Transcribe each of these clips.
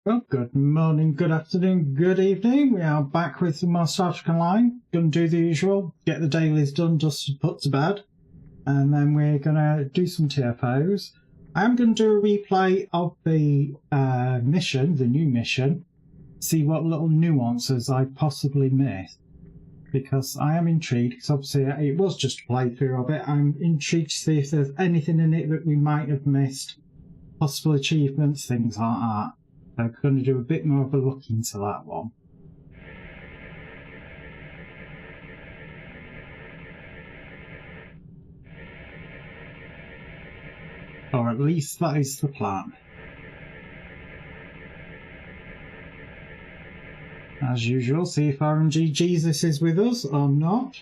Well, good morning, good afternoon, good evening. We are back with some more Star Trek Online. Going to do the usual, get the dailies done, dusted, put to bed, and then we're going to do some TFOs. I am going to do a replay of the mission, the new mission, see what little nuances I possibly missed, because I am intrigued, because obviously it was just a playthrough of it. I'm intrigued to see if there's anything in it that we might have missed, possible achievements, things like that. I'm going to do a bit more of a look into that one. Or at least that is the plan. As usual, see if RNG Jesus is with us or not.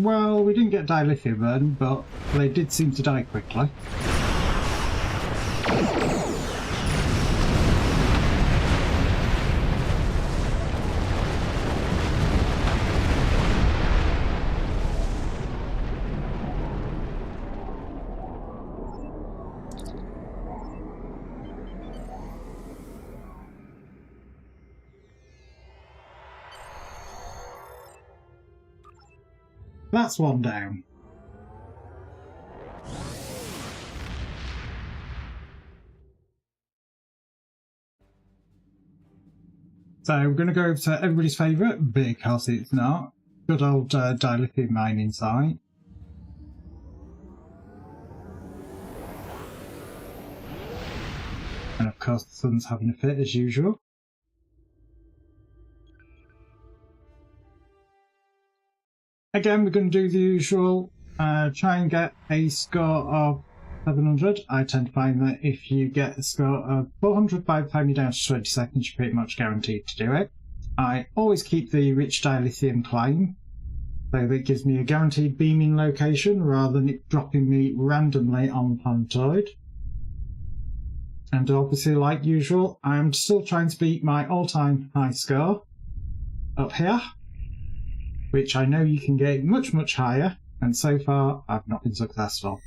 Well, we didn't get dilithium then, but they did seem to die quickly. That's one down. So we're going to go to everybody's favourite, because it's not. Good old dilithium mining site. And of course the sun's having a fit as usual. Again, we're going to do the usual, try and get a score of 700. I tend to find that if you get a score of 400 by the time you're down to 20 seconds, you're pretty much guaranteed to do it. I always keep the rich dilithium claim, so that it gives me a guaranteed beaming location rather than it dropping me randomly on planetoid. And obviously, like usual, I'm still trying to beat my all-time high score up here, which I know you can get much, much higher, and so far I've not been successful.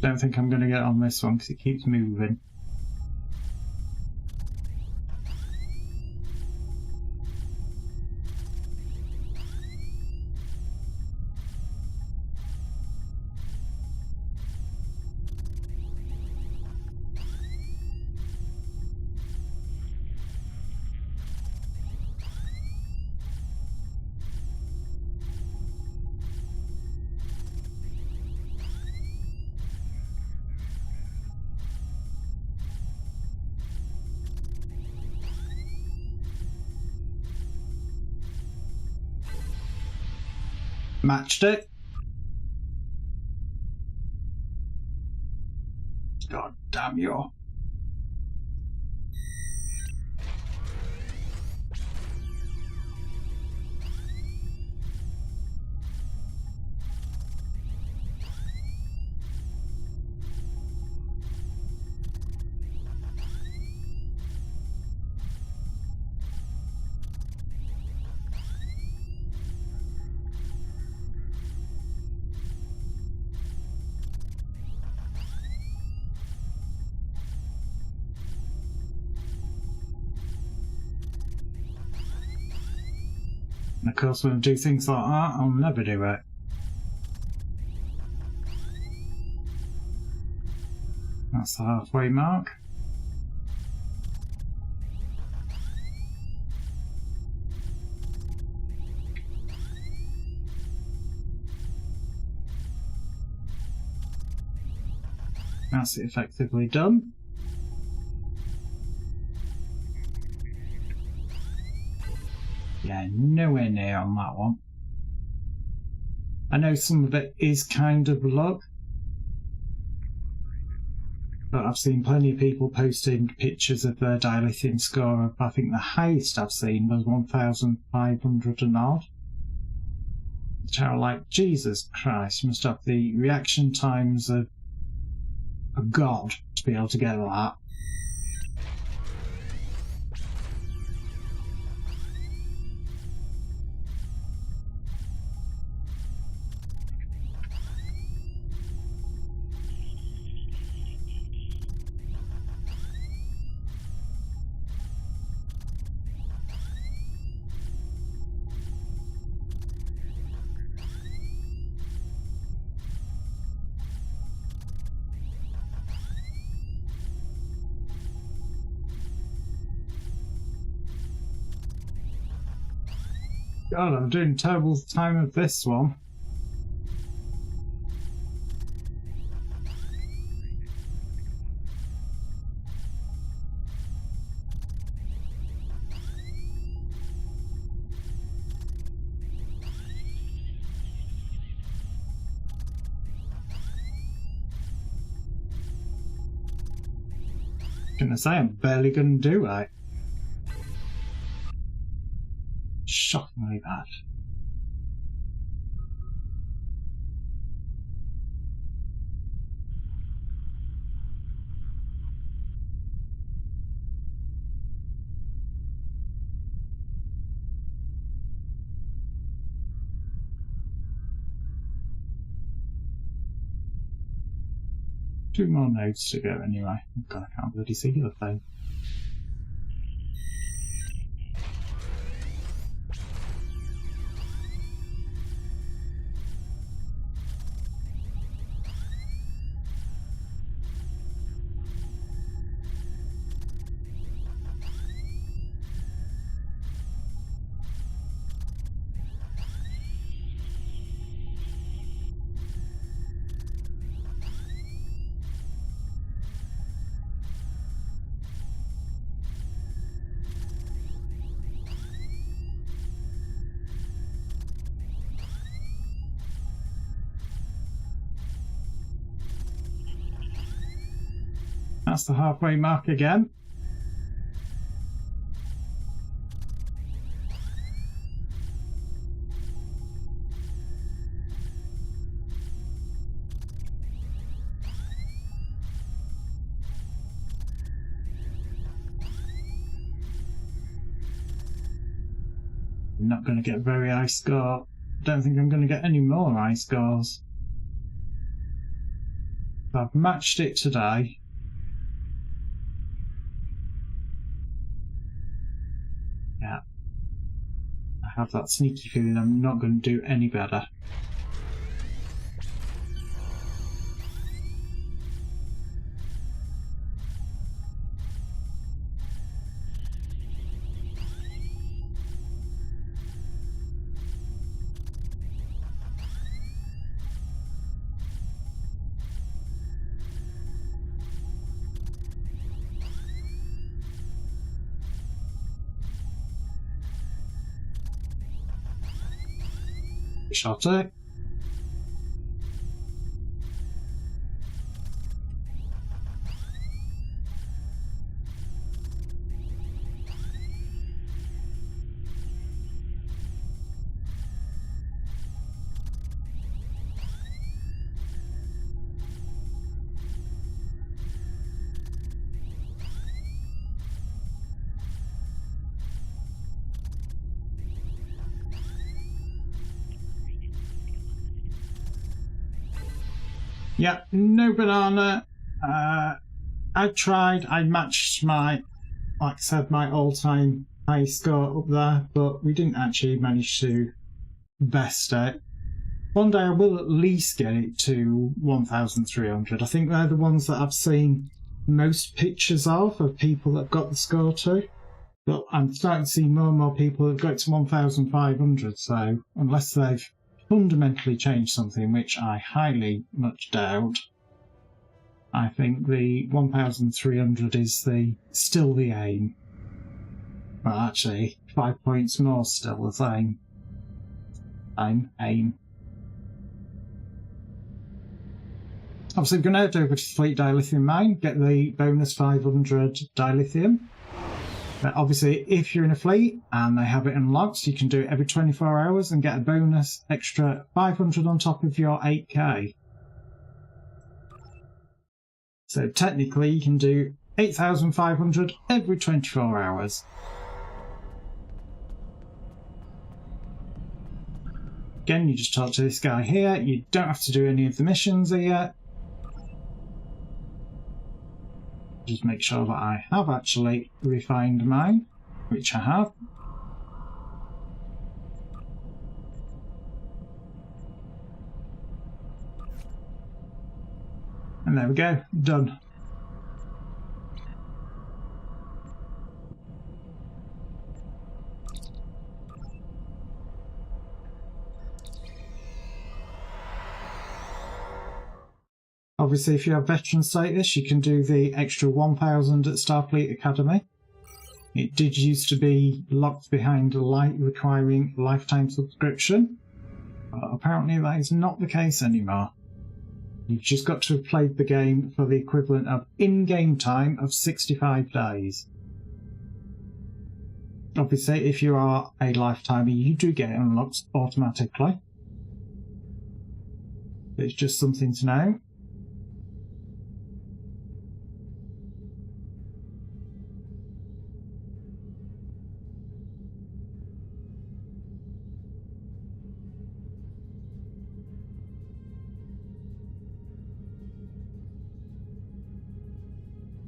Don't think I'm going to get on this one because it keeps moving. Matched it. God damn you. And of course, when I do things like that, I'll never do it. That's the halfway mark. That's it effectively done. Yeah, nowhere near on that one. I know some of it is kind of luck, but I've seen plenty of people posting pictures of their dilithium score. I think the highest I've seen was 1,500 and odd. Which are like, Jesus Christ, you must have the reaction times of a god to be able to get that. God, I'm doing a terrible time of this one. Gonna say I'm barely gonna do it. Shockingly bad. Two more nodes to go anyway. Oh God, I can't bloody see the thing. That's the halfway mark again. I'm not going to get a very high score. Don't think I'm going to get any more high scores. I've matched it today. Yeah. I have that sneaky feeling I'm not going to do any better. Shot it. Yeah, no banana. I tried. I matched my, like I said, my all-time high score up there, but we didn't actually manage to best it. One day I will at least get it to 1,300. I think they're the ones that I've seen most pictures of people that have got the score to. But I'm starting to see more and more people that have got it to 1,500, so unless they've fundamentally changed something, which I highly much doubt, I think the 1,300 is still the aim. Well, actually, 5 points more still the same. Aim. Obviously, we're going to head over to the Fleet Dilithium Mine, get the bonus 500 dilithium. But obviously, if you're in a fleet and they have it unlocked, you can do it every 24 hours and get a bonus extra 500 on top of your 8k. So technically, you can do 8,500 every 24 hours. Again, you just talk to this guy here. You don't have to do any of the missions here. Just make sure that I have actually refined mine, which I have. And there we go, done. Obviously, if you have veteran status, you can do the extra 1,000 at Starfleet Academy. It did used to be locked behind requiring lifetime subscription, but apparently that is not the case anymore. You've just got to have played the game for the equivalent of in-game time of 65 days. Obviously, if you are a lifetimer, you do get it unlocked automatically. It's just something to know.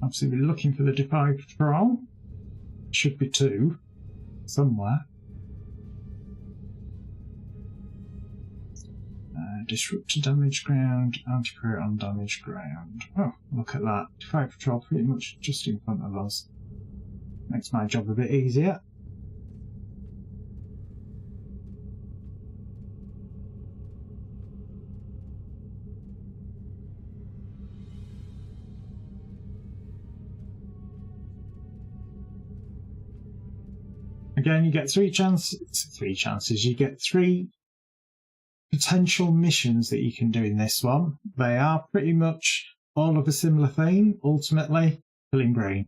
Obviously, we're looking for the Defy Patrol. Should be 2 somewhere. Disrupt to damaged ground, anti-crit on damaged ground. Oh, look at that. Defy Patrol pretty much just in front of us. Makes my job a bit easier. Again, you get three chances. You get 3 potential missions that you can do in this one. They are pretty much all of a similar theme, ultimately, filling green.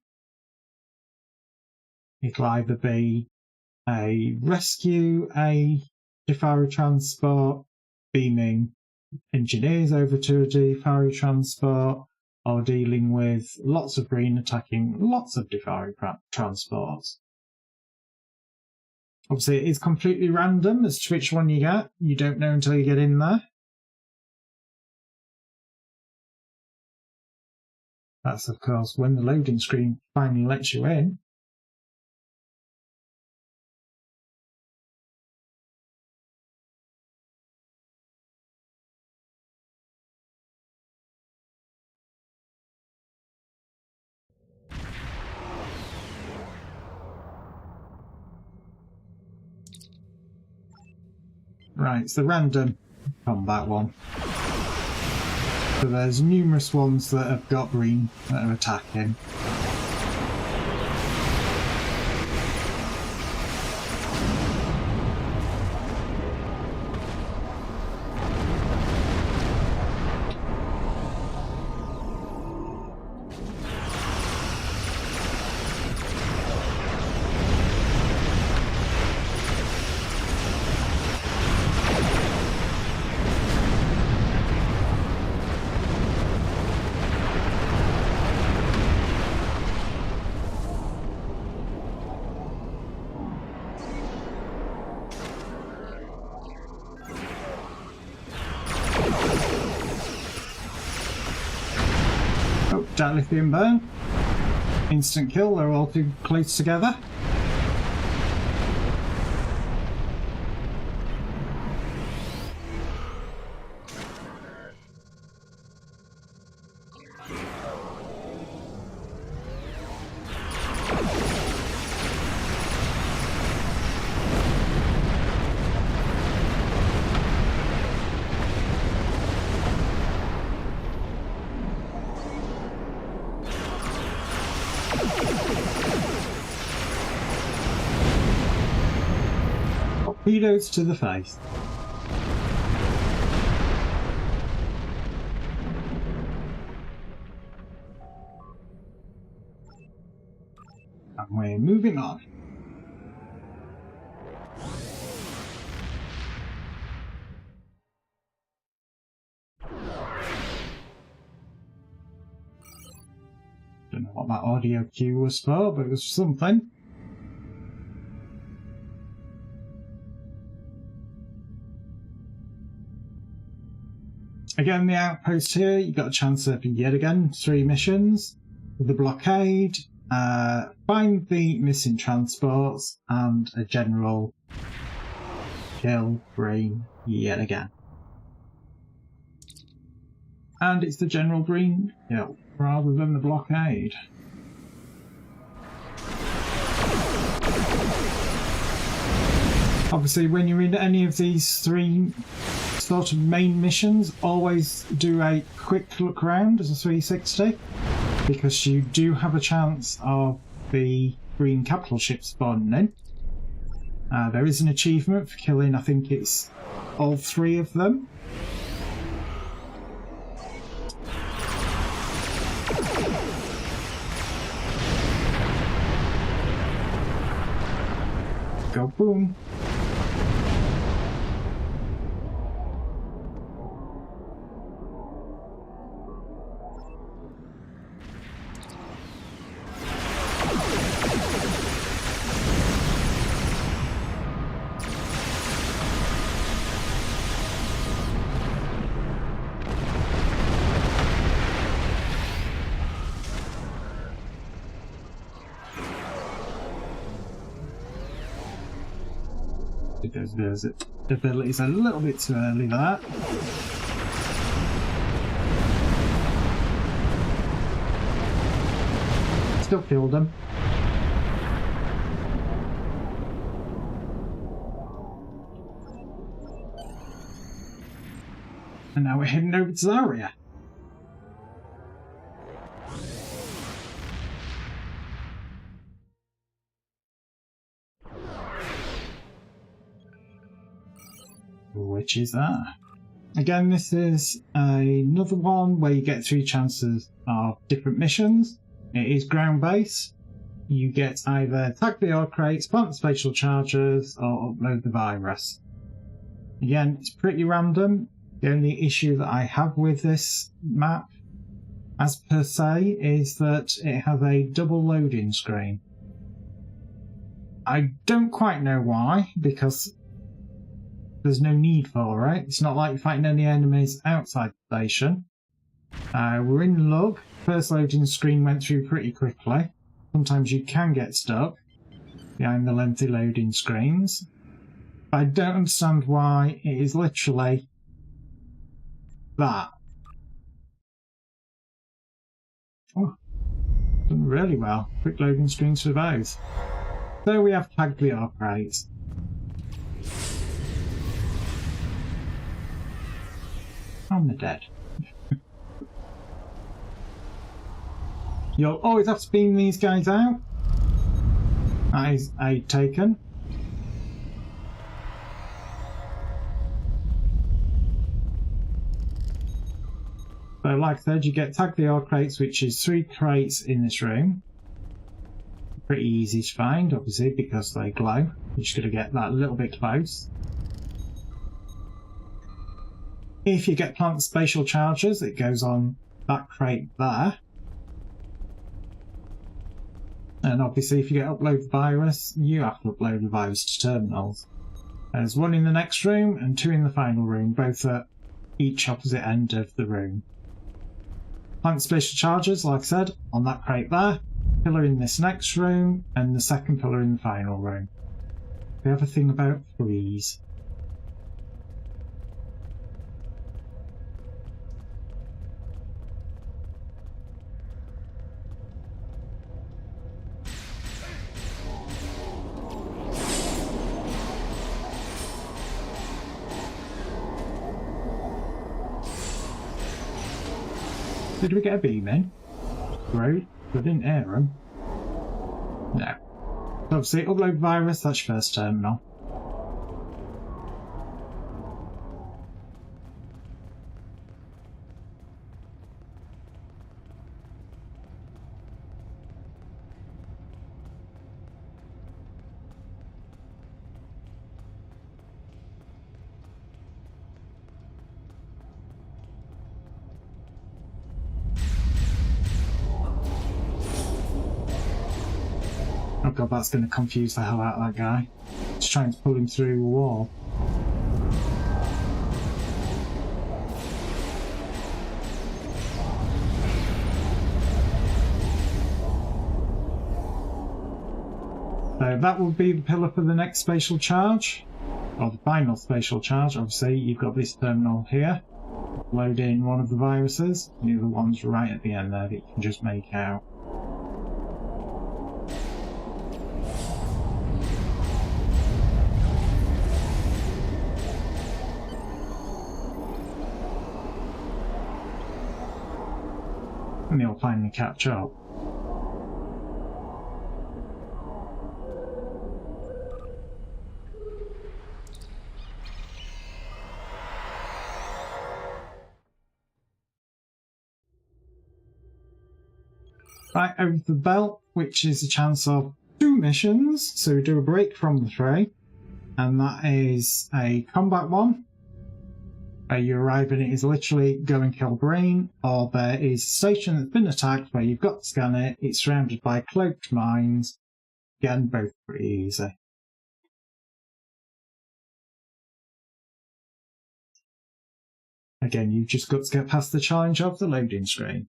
It'll either be a rescue, a Defari transport, beaming engineers over to a Defari transport, or dealing with lots of green attacking lots of Defari transports. Obviously, it is completely random as to which one you get. You don't know until you get in there. That's, of course, when the loading screen finally lets you in. Right, it's the random combat one. So there's numerous ones that have got green that are attacking. Oh, dilithium burn. Instant kill, they're all too close together. Torpedoes to the face. And we're moving on. Don't know what that audio cue was for, but it was something. Again, the outpost here, you got a chance of yet again 3 missions. The blockade, find the missing transports, and a general kill green yet again. And it's the general green kill rather than the blockade. Obviously, when you're in any of these 3 sort of main missions, always do a quick look around as a 360, because you do have a chance of the green capital ship spawning in. There is an achievement for killing, I think it's all 3 of them. Go boom. Because the ability's a little bit too early for that. Still killed him. And now we're heading over to Zarya. Which is that? Again, this is another one where you get 3 chances of different missions. It is ground based. You get either attack the ore crates, plant spatial charges, or upload the virus. Again, it's pretty random. The only issue that I have with this map, as per se, is that it has a double loading screen. I don't quite know why, because there's no need for it. It's not like you're fighting any enemies outside the station. We're in lug. First loading screen went through pretty quickly. Sometimes you can get stuck behind the lengthy loading screens. I don't understand why it is literally that. Oh, done really well. Quick loading screens for both. So we have tagged the ore crates. I'm dead. You'll always have to beam these guys out. That is a taken. So like I said, you get tag the ore crates, which is 3 crates in this room. Pretty easy to find, obviously, because they glow. You're just going to get that a little bit close. If you get plant spatial charges, it goes on that crate there. And obviously if you get upload the virus, you have to upload the virus to terminals. There's 1 in the next room and 2 in the final room, both at each opposite end of the room. Plant spatial charges, like I said, on that crate there. Pillar in this next room, and the second pillar in the final room. We have a thing about freeze. Did we get a beam in? Great. We didn't air them. No. Obviously, upload virus, that's your first terminal. god, that's going to confuse the hell out of that guy. Just trying to pull him through a wall. So that will be the pillar for the next spatial charge, or the final spatial charge. Obviously, you've got this terminal here. Load in one of the viruses, and the other one's right at the end there that you can just make out. And they'll finally catch up. Right, over to the belt, which is a chance of 2 missions. So we do a break from the fray, and that is a combat one, where you arrive and it is literally go and kill Brain, or there is a station that's been attacked where you've got to scan it, it's surrounded by cloaked mines. Again, both pretty easy. Again, you've just got to get past the challenge of the loading screen.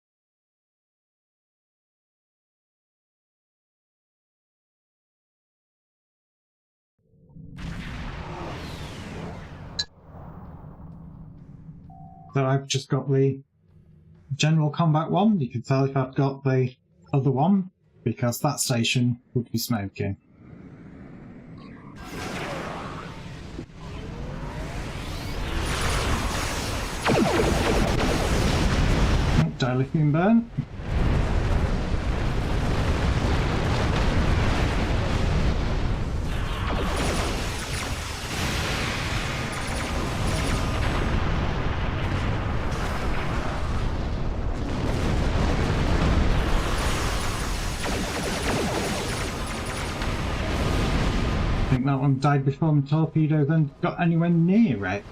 So I've just got the general combat one. You can tell if I've got the other one, because that station would be smoking. Oh, dilithium burn. I think that one died before the torpedo then got anywhere near it.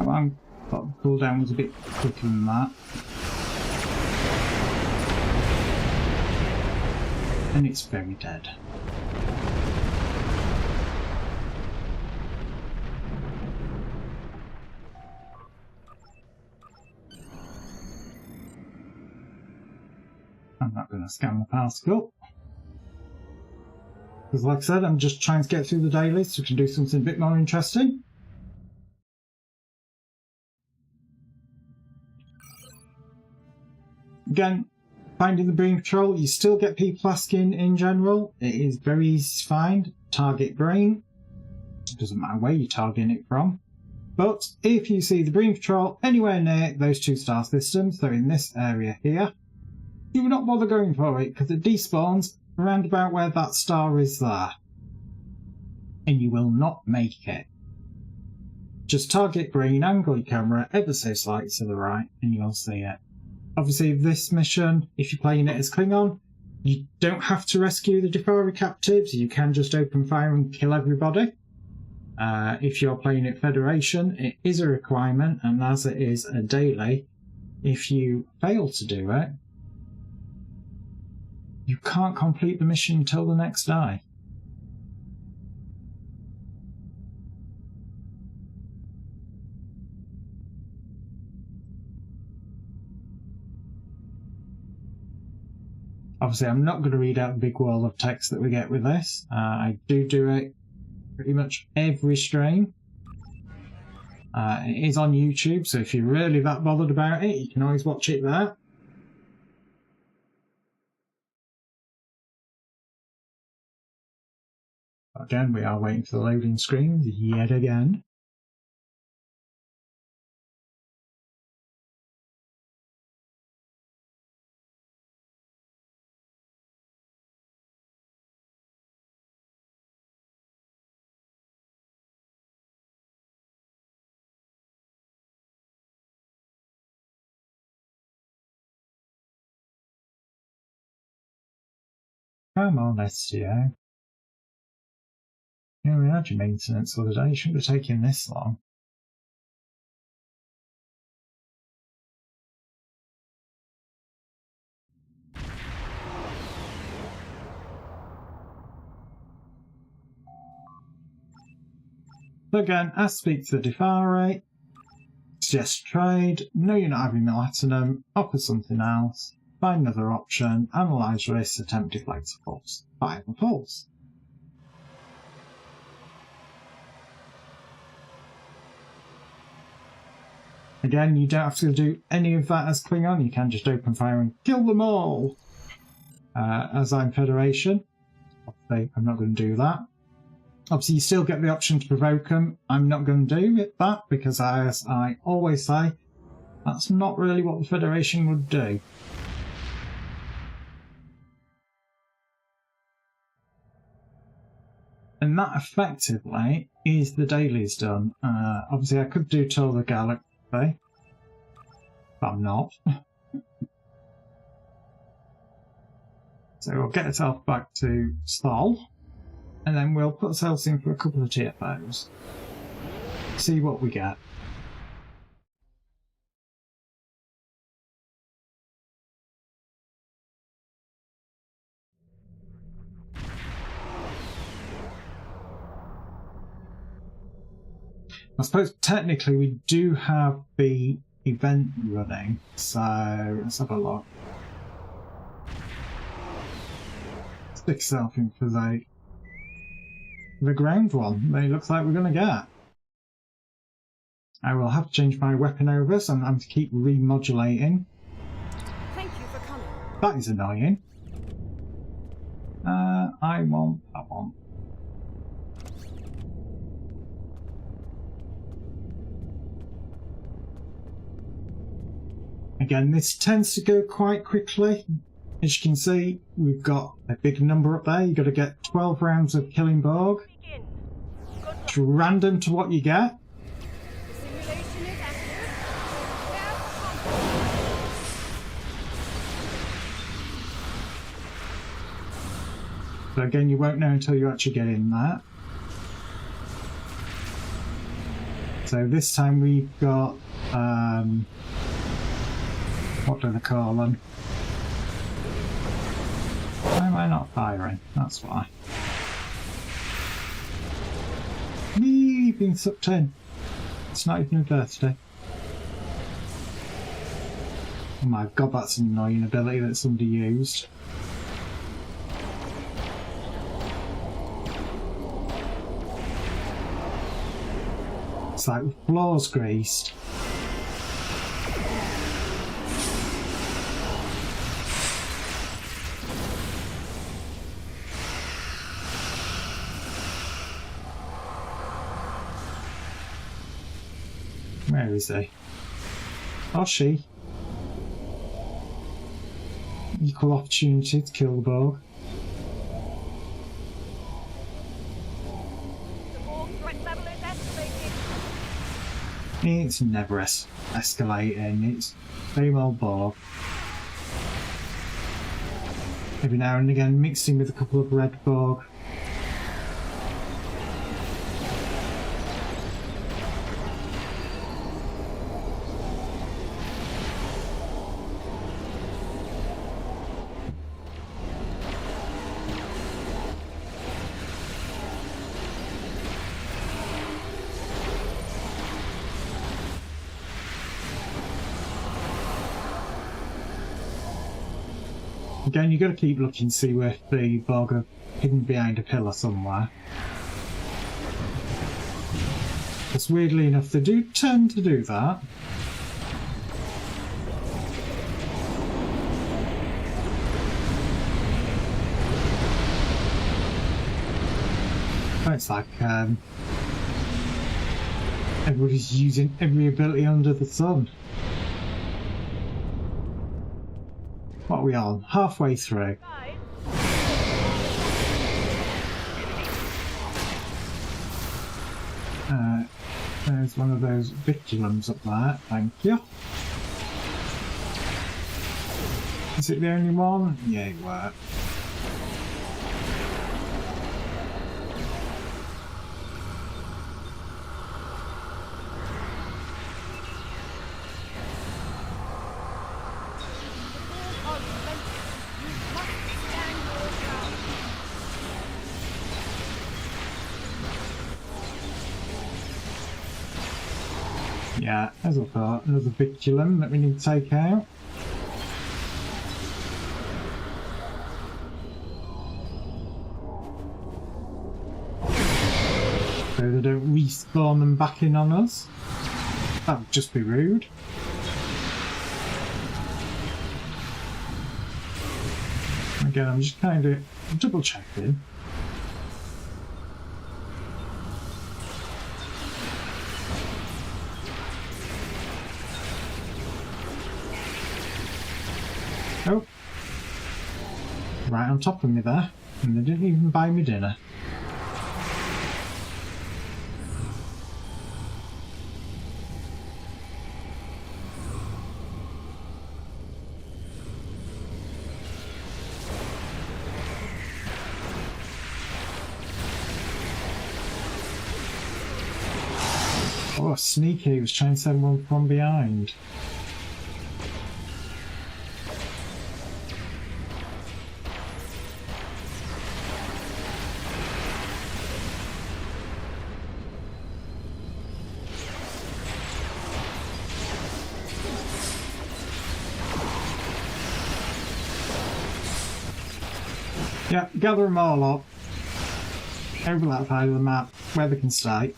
I thought the cooldown was a bit quicker than that. And it's very dead. I'm not going to scan the particle. Because like I said, I'm just trying to get through the dailies so we can do something a bit more interesting. Again, finding the Brain Patrol, you still get people asking in general. It is very easy to find. Target Brain. It doesn't matter where you're targeting it from. But if you see the Brain Patrol anywhere near those 2 star systems, so in this area here, do not bother going for it, because it despawns around about where that star is there. And you will not make it. Just target Brain, angle your camera ever so slightly to the right, and you'll see it. Obviously, this mission, if you're playing it as Klingon, you don't have to rescue the Defari captives. You can just open fire and kill everybody. If you're playing it Federation, it is a requirement, and as it is a daily, if you fail to do it, you can't complete the mission until the next day. Obviously, I'm not going to read out the big wall of text that we get with this. I do it pretty much every stream. It is on YouTube, so if you're really that bothered about it, you can always watch it there. Again, we are waiting for the loading screen yet again. Come on, STO. You only had your maintenance the other day. You shouldn't have taken this long. So again, ask speak to the Defari, suggest trade, know you're not having Platinum, offer something else, find another option, analyse risks, attempt deflect a pulse. Fire the pulse. Again, you don't have to do any of that as Klingon, you can just open fire and kill them all! As I'm Federation, obviously I'm not going to do that. Obviously, you still get the option to provoke them. I'm not going to do that because, as I always say, that's not really what the Federation would do. And that effectively is the dailies done. Obviously, I could do Tour the Galaxy, but I'm not. So we'll get ourselves back to Sol. And then we'll put ourselves in for a couple of TFOs. See what we get. I suppose technically we do have the event running, so let's have a look. Stick yourself in for the ground one. It looks like we're going to get. I will have to change my weapon over, so I'm having to keep remodulating. Thank you for coming. That is annoying. I want that one. Again, this tends to go quite quickly. As you can see, we've got a big number up there. You've got to get 12 rounds of Killing Borg. It's random to what you get. The simulation is active. So again, you won't know until you actually get in there. So this time we've got, what do they call them? Why am I not firing? That's why. Me being sucked in. It's not even a birthday. Oh my god, that's an annoying ability that somebody used. It's like the floor's greased. Where is he? Or she? Equal opportunity to kill the Borg. The Borg threat level is escalating. It's never escalating. It's same old Borg. Every now and again mixed in with a couple of red Borg. Again, you've got to keep looking to see where the Borg are hidden behind a pillar somewhere. Because weirdly enough, they do tend to do that. It's like everybody's using every ability under the sun. What are we on? Halfway through. There's one of those vigilums up there. Thank you. Is it the only one? Yeah, it worked. Yeah, as I thought, another Biculum that we need to take out. So they don't respawn them back in on us. That would just be rude. Again, I'm just kind of double checking. Oh, right on top of me there, and they didn't even buy me dinner. Oh, sneaky, he was trying to send one from behind. Yeah, gather them all up. Over that side of the map, where they can stay.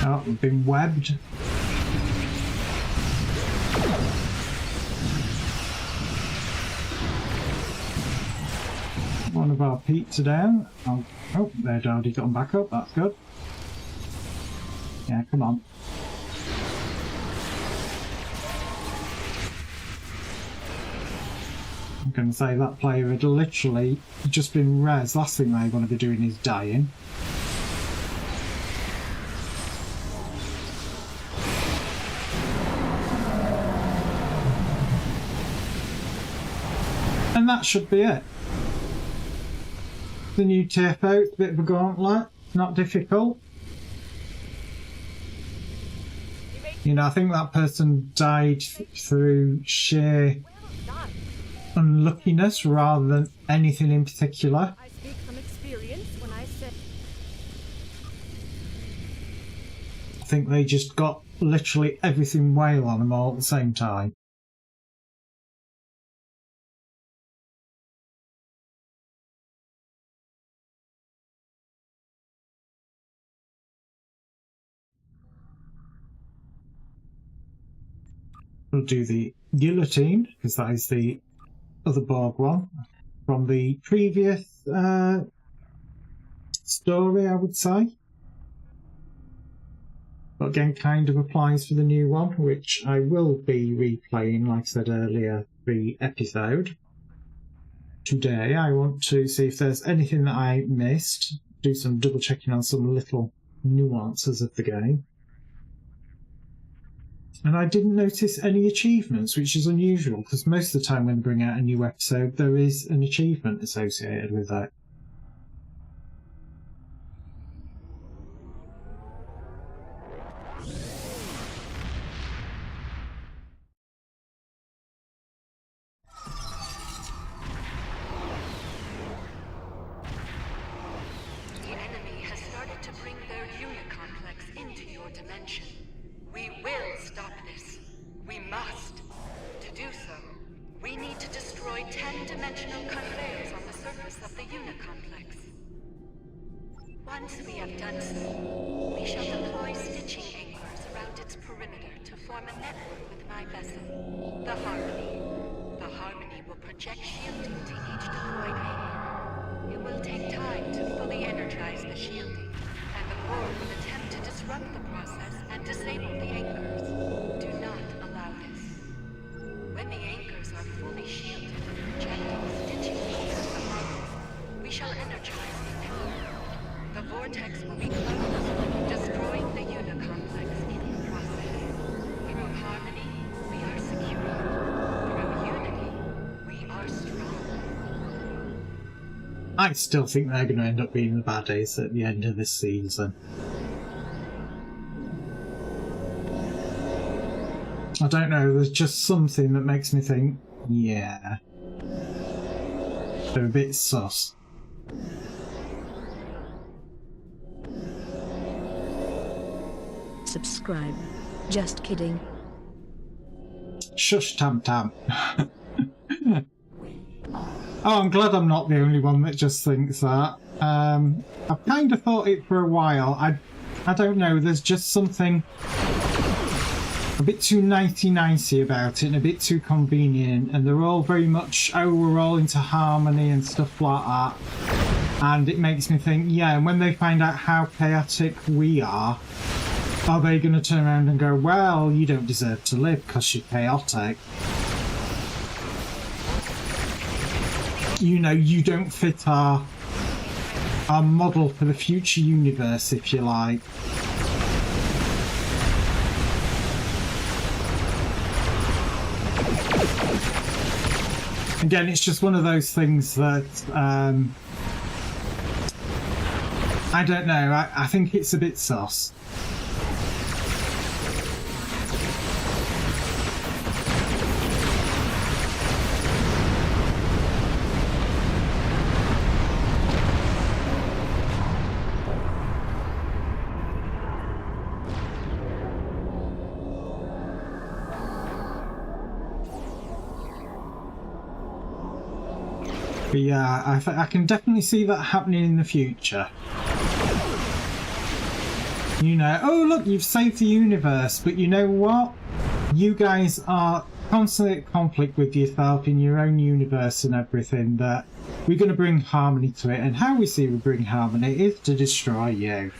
Oh, I've been webbed. One of our pizza down. Oh, they'd already gotten back up, that's good. Yeah, come on. I'm going to say that player had literally just been res. Last thing they want to be doing is dying. And that should be it. The new TFO, it's a bit of a gauntlet, not difficult. You know, I think that person died through sheer unluckiness rather than anything in particular. I speak from experience when I said I think they just got literally everything whale on them all at the same time. We'll do the guillotine, because that is the other Borg one from the previous story, I would say. But again, kind of applies for the new one, which I will be replaying, like I said earlier, the episode. Today, I want to see if there's anything that I missed, do some double checking on some little nuances of the game. And I didn't notice any achievements, which is unusual, because most of the time when they bring out a new episode, there is an achievement associated with that. The enemy has started to bring their unit complex into your dimension. We will stop this. We must. To do so, we need to destroy 10-dimensional conveyors on the surface of the unit complex. Once we have done so, we shall deploy stitching anchors around its perimeter to form a network with my vessel, the Harmony. The Harmony will project shielding to each deployed anchor. It will take time to fully energize the shielding, and the Borg will attempt to disrupt the process and disable the anchors. Do not allow this. When the anchors are fully shielded and projecting stitching towards the Harmony, we shall energize the power. The vortex will be closed, destroying the unit complex in the process. Through Harmony, we are secure. Through unity, we are strong. I still think they're going to end up being the baddies at the end of this season. I don't know, there's just something that makes me think, yeah, they're a bit sus. Subscribe. Just kidding. Shush, Tam Tam. Oh, I'm glad I'm not the only one that just thinks that. I've kind of thought it for a while. I don't know, there's just something a bit too nicey-nicey about it and a bit too convenient, and they're all very much, oh, we're all into harmony and stuff like that. And it makes me think, yeah, and when they find out how chaotic we are they going to turn around and go, well, you don't deserve to live because you're chaotic? You know, you don't fit our model for the future universe, if you like. Again, it's just one of those things that I don't know. I think it's a bit sus. But yeah, I can definitely see that happening in the future. You know, oh look, you've saved the universe, but you know what? You guys are constantly at conflict with yourself in your own universe and everything, that we're going to bring harmony to it, and how we see we bring harmony is to destroy you.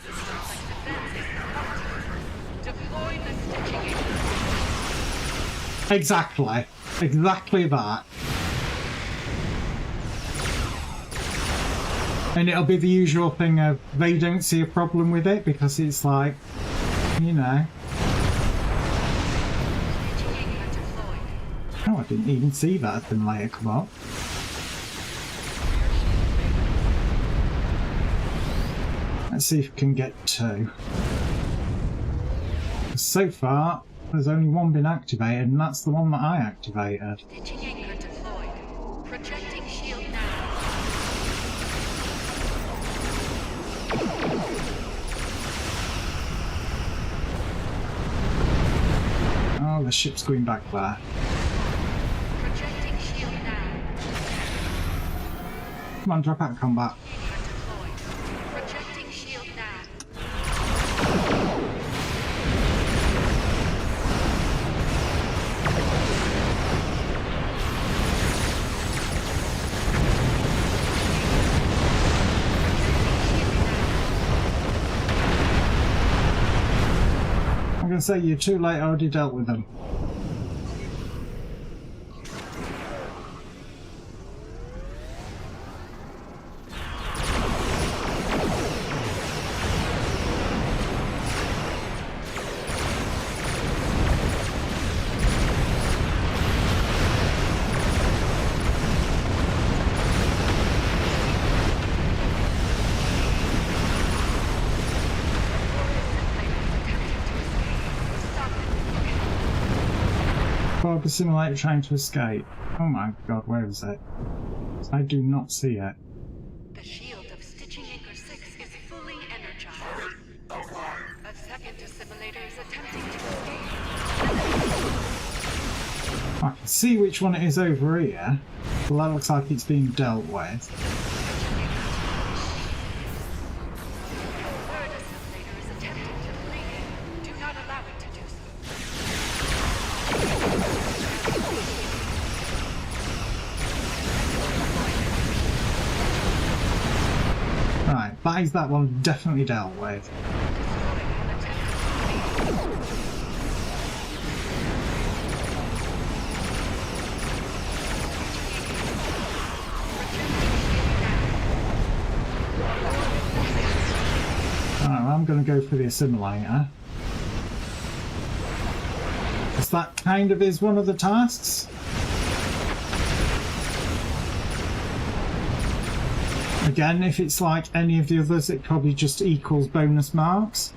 Exactly. Exactly that. And it'll be the usual thing of they don't see a problem with it because it's like, you know. Oh, I didn't even see that thing later come up. Let's see if we can get two. So far, there's only one been activated, and that's the one that I activated. Oh, the ship's going back there. Projecting shield now. Come on, drop out of combat. Projecting shield now. I'm going to say you're too late, I already dealt with them. The simulator trying to escape. Oh my god, where is it? I do not see it. The shield of Stitching Anchor 6 is fully energized. A second assimilator is attempting to escape. I can see which one it is over here. Well, that looks like it's being dealt with. Third assimilator is attempting to flee. Do not allow it to do so. Right, that is that one definitely dealt with. Alright, well, I'm going to go for the assimilator. Because that kind of is one of the tasks. Again, if it's like any of the others, it probably just equals bonus marks.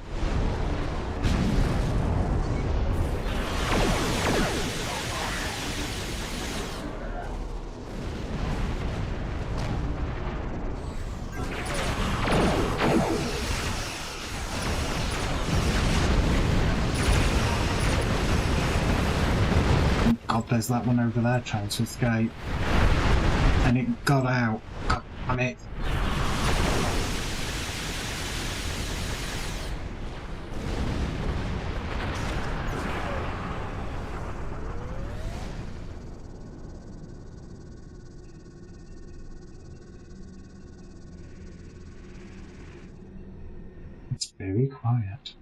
god, there's that one over there trying to escape. And it got out. God damn it. It's very quiet.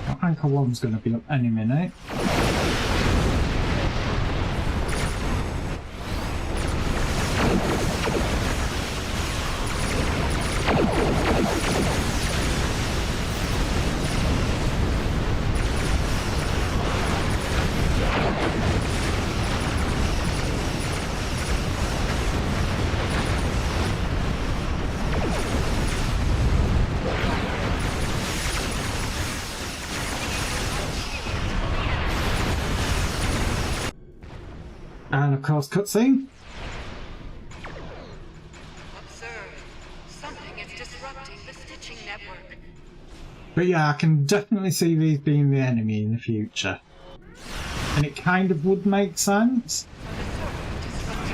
Well, Anchor 1's going to be up any minute. And of course, cutscene. Observe. Something is disrupting the stitching network. But yeah, I can definitely see these being the enemy in the future. And it kind of would make sense.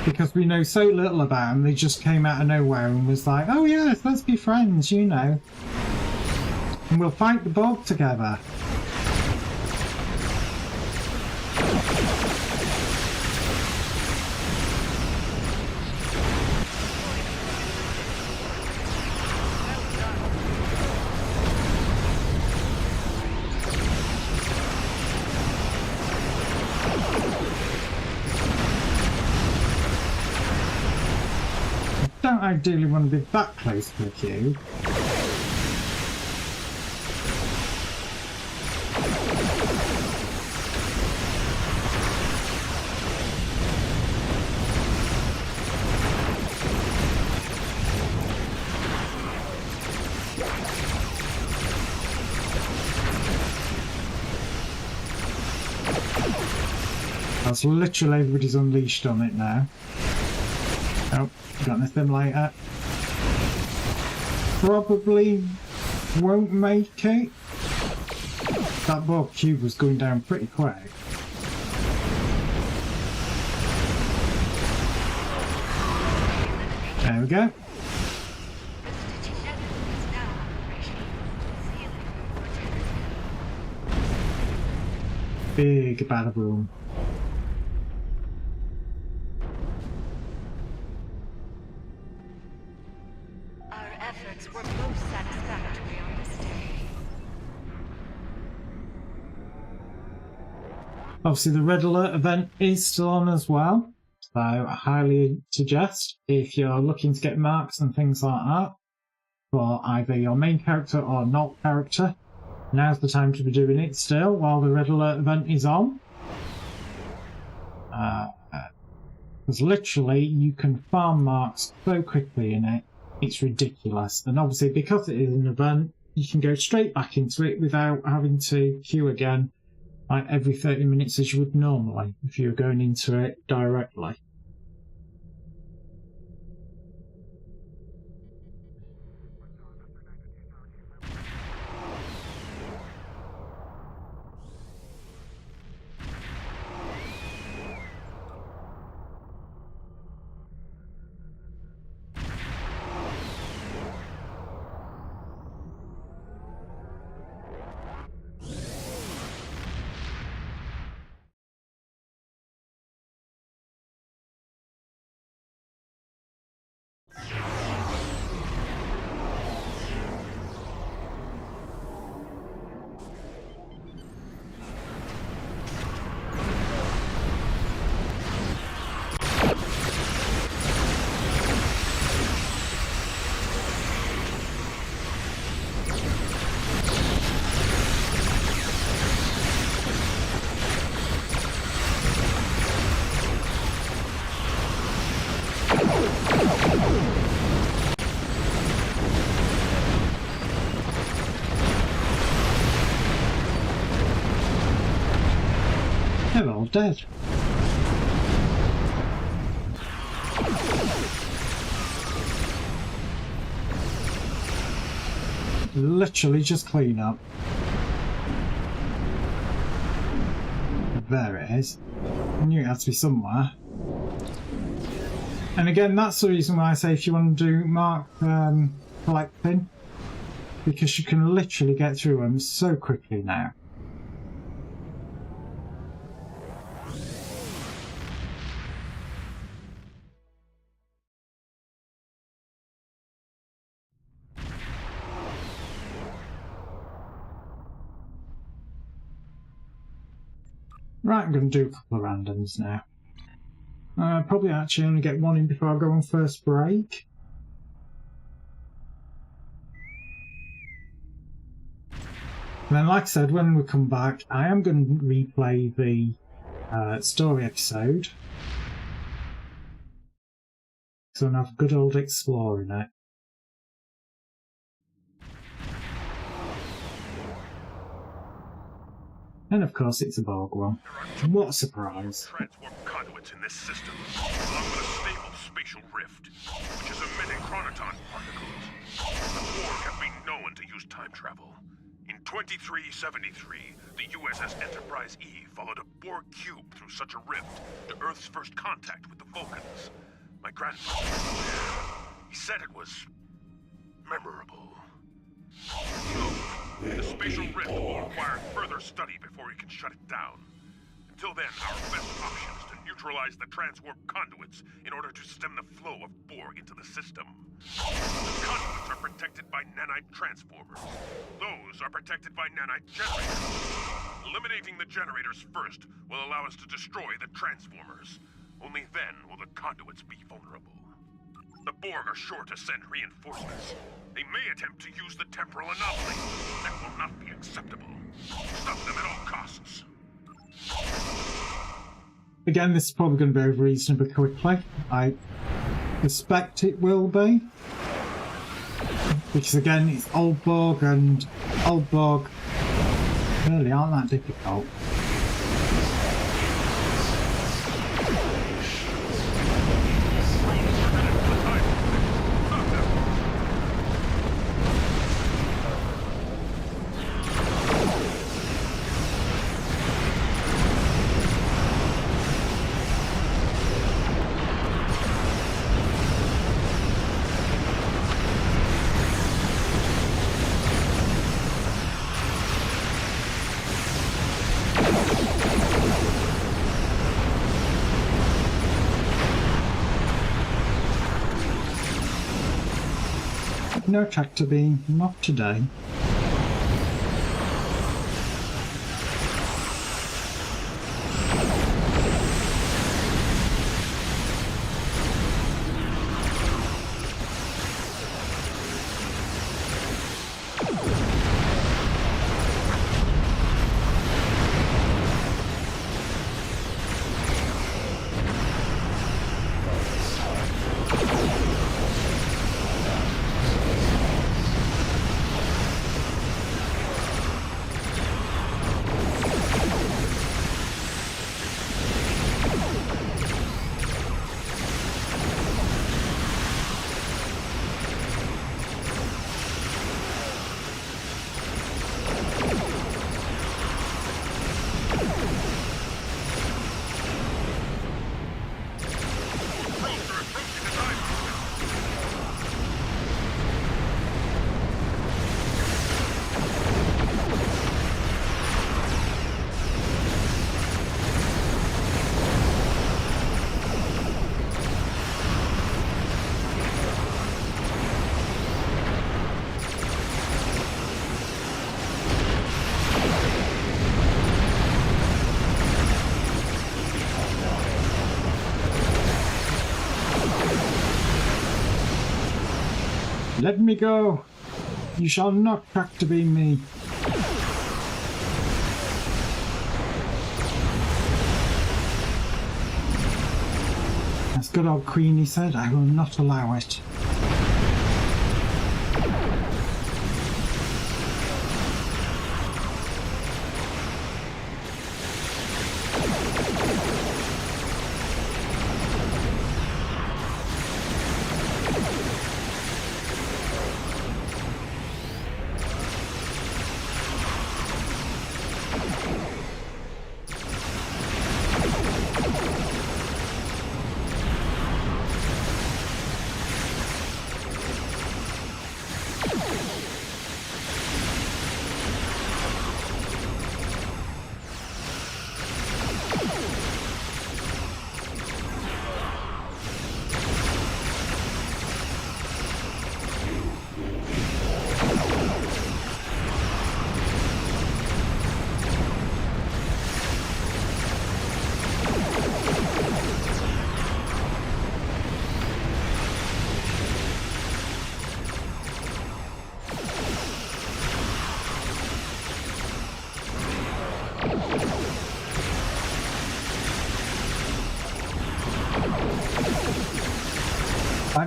Because we know so little about them, they just came out of nowhere and was like, oh yes, let's be friends, you know. And we'll fight the Borg together. Don't ideally want to be that close with you. That's literally everybody's unleashed on it now. Oh, got anything later. Probably won't make it. That Borg cube was going down pretty quick. There we go. The stitching network is now operational. Sealing. Big bada boom. Our efforts were most satisfactory on this day. Obviously the red alert event is still on as well. So I highly suggest, if you're looking to get marks and things like that for either your main character or not character, now's the time to be doing it still while the red alert event is on. Because literally you can farm marks so quickly in it, it's ridiculous. And obviously because it is an event, you can go straight back into it without having to queue again like every 30 minutes as you would normally if you were going into it directly. They're all dead. Literally just clean up. it is. I knew it had to be somewhere. And again, that's the reason why I say if you want to do mark collecting, because you can literally get through them so quickly now. Right, I'm going to do a couple of randoms now. Probably actually only get one in before I go on first break. And then, like I said, when we come back, I am going to replay the story episode. So I'm going to have a good old exploring it. And of course, it's a Borg one. What a surprise. Transwarp conduits in this system, along with a stable spatial rift, which is emitting chronoton particles. The Borg have been known to use time travel. In 2373, the USS Enterprise E followed a Borg cube through such a rift to Earth's first contact with the Vulcans. My grandfather was there. He said it was memorable. The spatial rift will require further study before we can shut it down. Until then, our best option is to neutralize the transwarp conduits in order to stem the flow of Borg into the system. The conduits are protected by nanite transformers. Those are protected by nanite generators. Eliminating the generators first will allow us to destroy the transformers. Only then will the conduits be vulnerable. The Borg are sure to send reinforcements. They may attempt to use the temporal anomaly. That will not be acceptable. Stop them at all costs. Again, this is probably going to be over reasonably quickly. I suspect it will be. Because again, it's old Borg, and old Borg really aren't that difficult. No tractor beam, not today. Let me go! You shall not tractor beam me! As good old Queenie said, I will not allow it.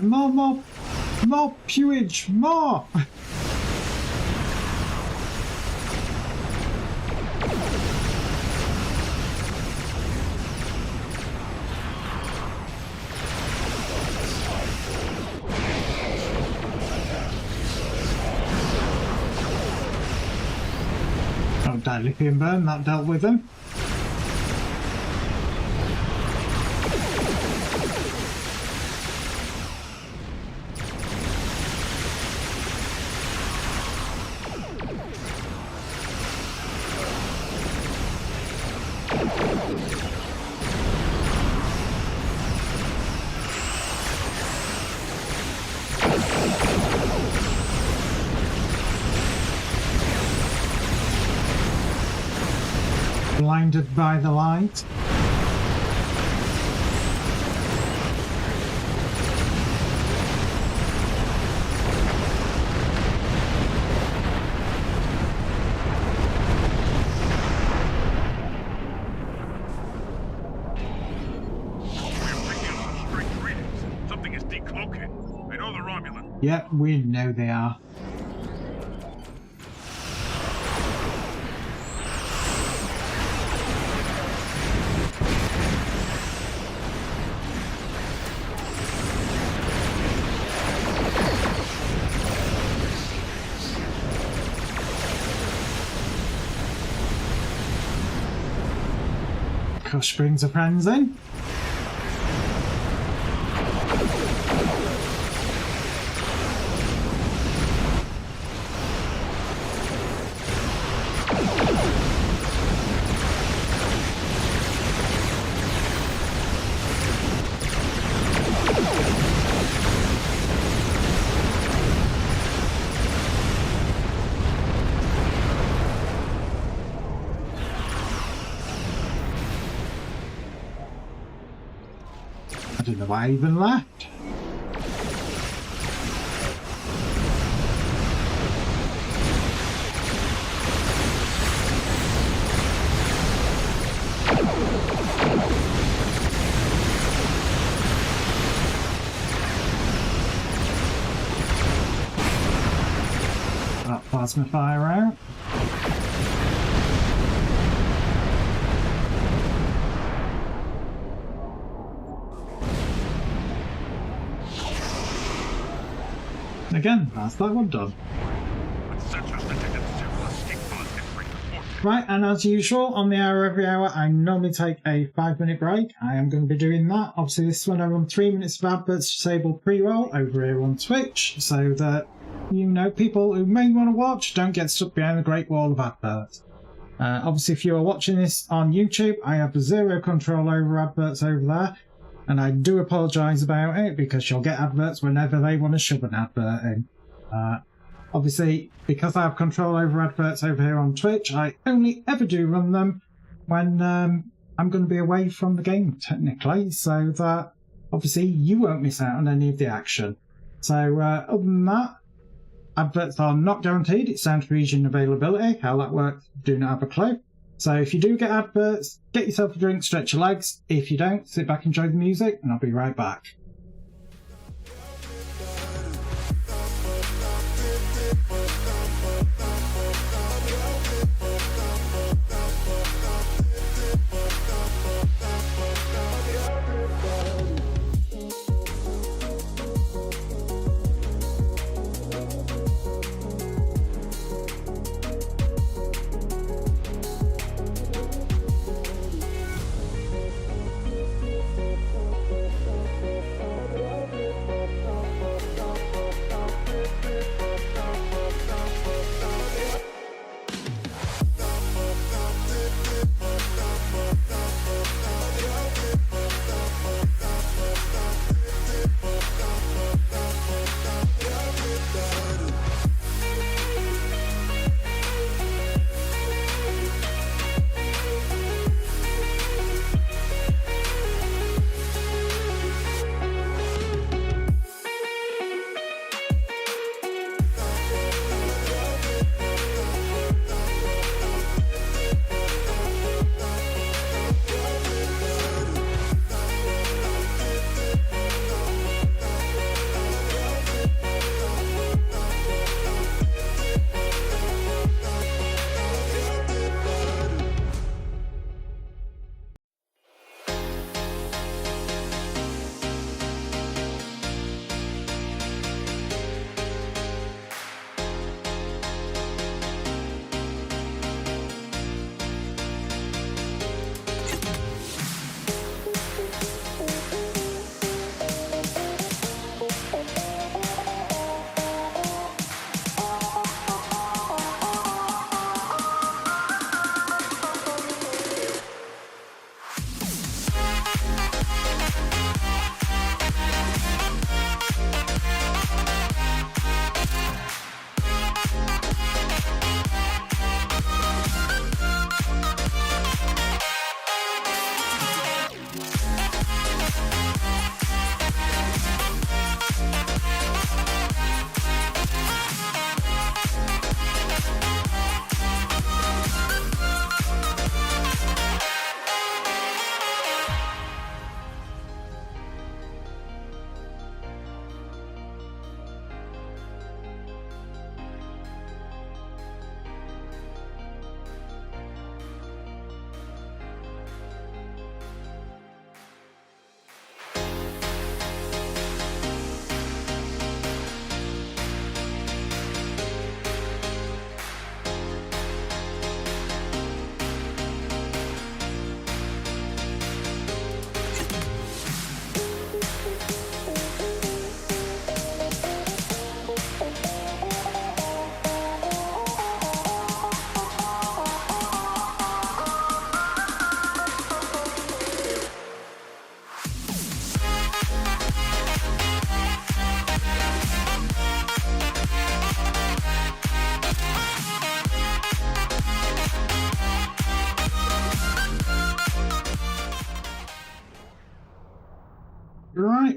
like, more pewage, more! Oh, die lithium burn, that dealt with him. Blinded by the light. Something is decloaking. I know they're Romulan. Yep, we know they are. Kush brings her friends in. I don't know why I even left. That plasma fire out. Again, that's that one done. Right, and as usual, on the hour every hour, I normally take a 5-minute break. I am going to be doing that. Obviously, this one I run 3 minutes of adverts disabled pre-roll over here on Twitch, so that, you know, people who may want to watch don't get stuck behind the Great Wall of adverts. Obviously, if you are watching this on YouTube, I have zero control over adverts over there. And I do apologise about it, because you'll get adverts whenever they want to shove an advert in. Obviously, because I have control over adverts over here on Twitch, I only ever do run them when I'm going to be away from the game, technically, so that obviously you won't miss out on any of the action. So other than that, adverts are not guaranteed. It's down to region availability. How that works, do not have a clue. So if you do get adverts, get yourself a drink, stretch your legs. If you don't, sit back, enjoy the music, and I'll be right back.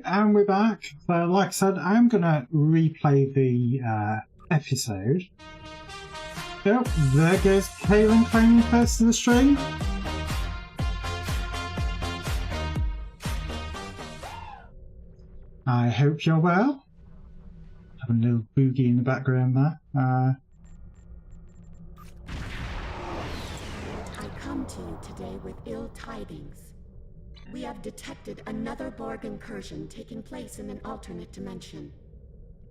and we're back. So, like I said, I'm going to replay the episode. Oh, there goes Kaylin claiming first to the stream. I hope you're well. Have a little boogie in the background there. I come to you today with ill tidings. We have detected another Borg incursion taking place in an alternate dimension.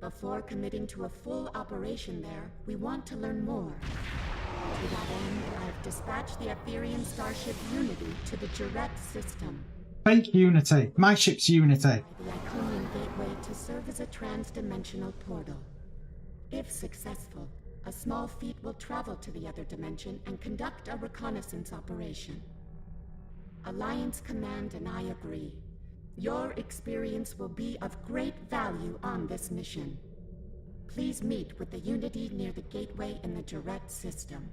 Before committing to a full operation there, we want to learn more. To that end, I've dispatched the Ethereum starship Unity to the Juret system. Fake Unity. My ship's Unity. The Iconian gateway to serve as a trans-dimensional portal. If successful, a small fleet will travel to the other dimension and conduct a reconnaissance operation. Alliance Command and I agree. Your experience will be of great value on this mission. Please meet with the Unity near the gateway in the Juret system.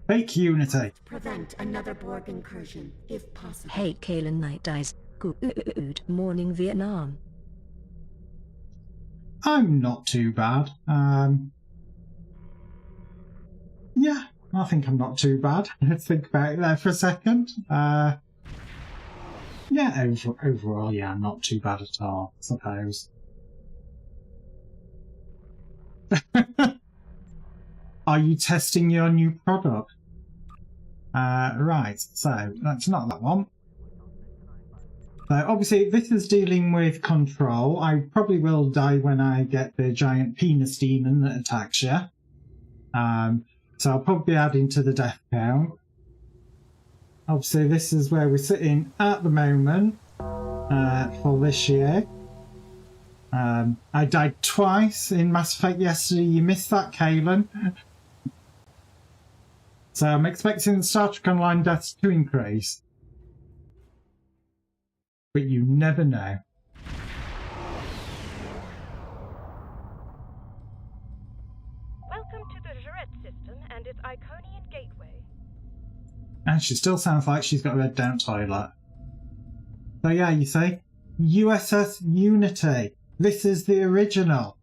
Fake Unity. Prevent another Borg incursion, if possible. Hey Kaylin Night Eyes. Good morning Vietnam. I'm not too bad. Yeah, I think I'm not too bad. Let's think about it there for a second. Yeah, overall, yeah, not too bad at all, I suppose. Are you testing your new product? Right, so that's not that one. So obviously this is dealing with control. I probably will die when I get the giant penis demon that attacks you. So I'll probably be adding to the death count. Obviously this is where we're sitting at the moment for this year. I died twice in Mass Effect yesterday. You missed that, Kaylin. So I'm expecting the Star Trek Online deaths to increase. But you never know. Welcome to the Juret system and its Iconian gateway. And she still sounds like she's got a red down toilet. So yeah, you see? USS Unity. This is the original.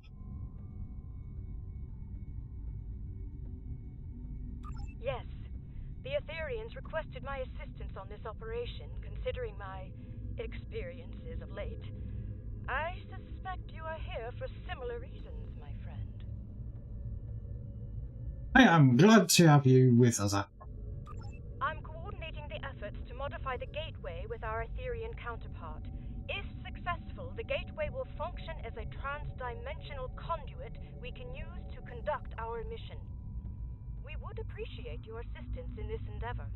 Yes, the Etherians requested my assistance on this operation, considering my experiences of late. I suspect you are here for similar reasons, my friend. I am glad to have you with us. I'm coordinating the efforts to modify the gateway with our Etherian counterpart. If successful, the gateway will function as a trans-dimensional conduit we can use to conduct our mission. We would appreciate your assistance in this endeavor.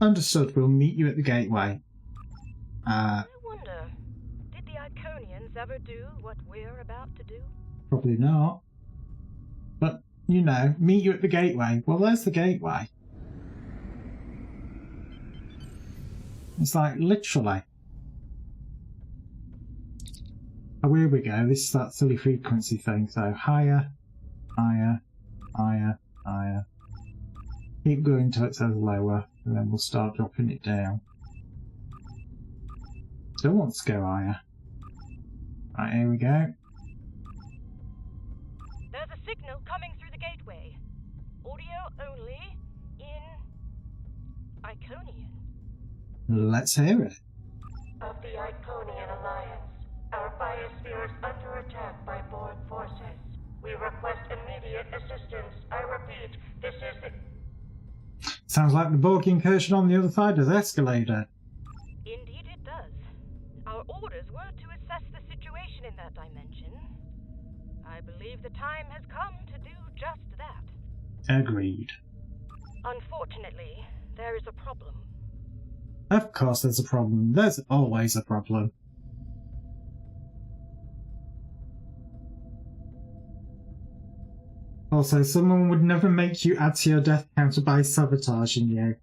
Understood. We'll meet you at the gateway. I wonder, did the Iconians ever do what we're about to do? Probably not. But, you know, meet you at the gateway. Well, there's the gateway. It's like, literally. Oh, here we go. This is that silly frequency thing. So, higher, higher, higher, higher. Keep going till it says lower, and then we'll start dropping it down. Still wants to go higher. Right, here we go. There's a signal coming through the gateway. Audio only in Iconian. Let's hear it. Of the Iconian Alliance, our biosphere is under attack by Borg forces. We request immediate assistance. I repeat, this is the... Sounds like the Borg incursion on the other side has escalated. Indeed it does. Our orders were to assess the situation in that dimension. I believe the time has come to do just that. Agreed. Unfortunately, there is a problem. Of course there's a problem. There's always a problem. Also, someone would never make you add to your death counter by sabotaging you.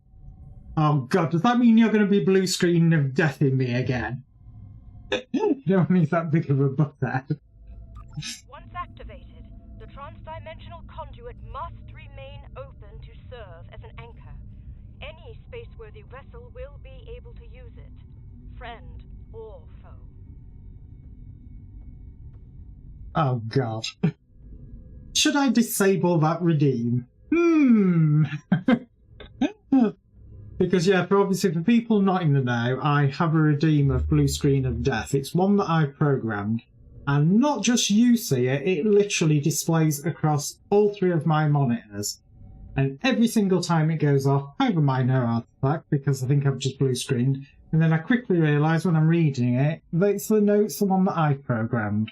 Oh god, does that mean you're going to be blue screen of death in me again? You don't need that big of a butthead. Once activated, the trans-dimensional conduit must remain open to serve as an anchor. Any space-worthy vessel will be able to use it, friend or foe. Oh god. Should I disable that redeem? Because yeah, for people not in the know, I have a redeem of Blue Screen of Death. It's one that I've programmed. And not just you see it, it literally displays across all 3 of my monitors. And every single time it goes off, I have a minor artifact because I think I've just blue screened. And then I quickly realise when I'm reading it that it's the one that I programmed.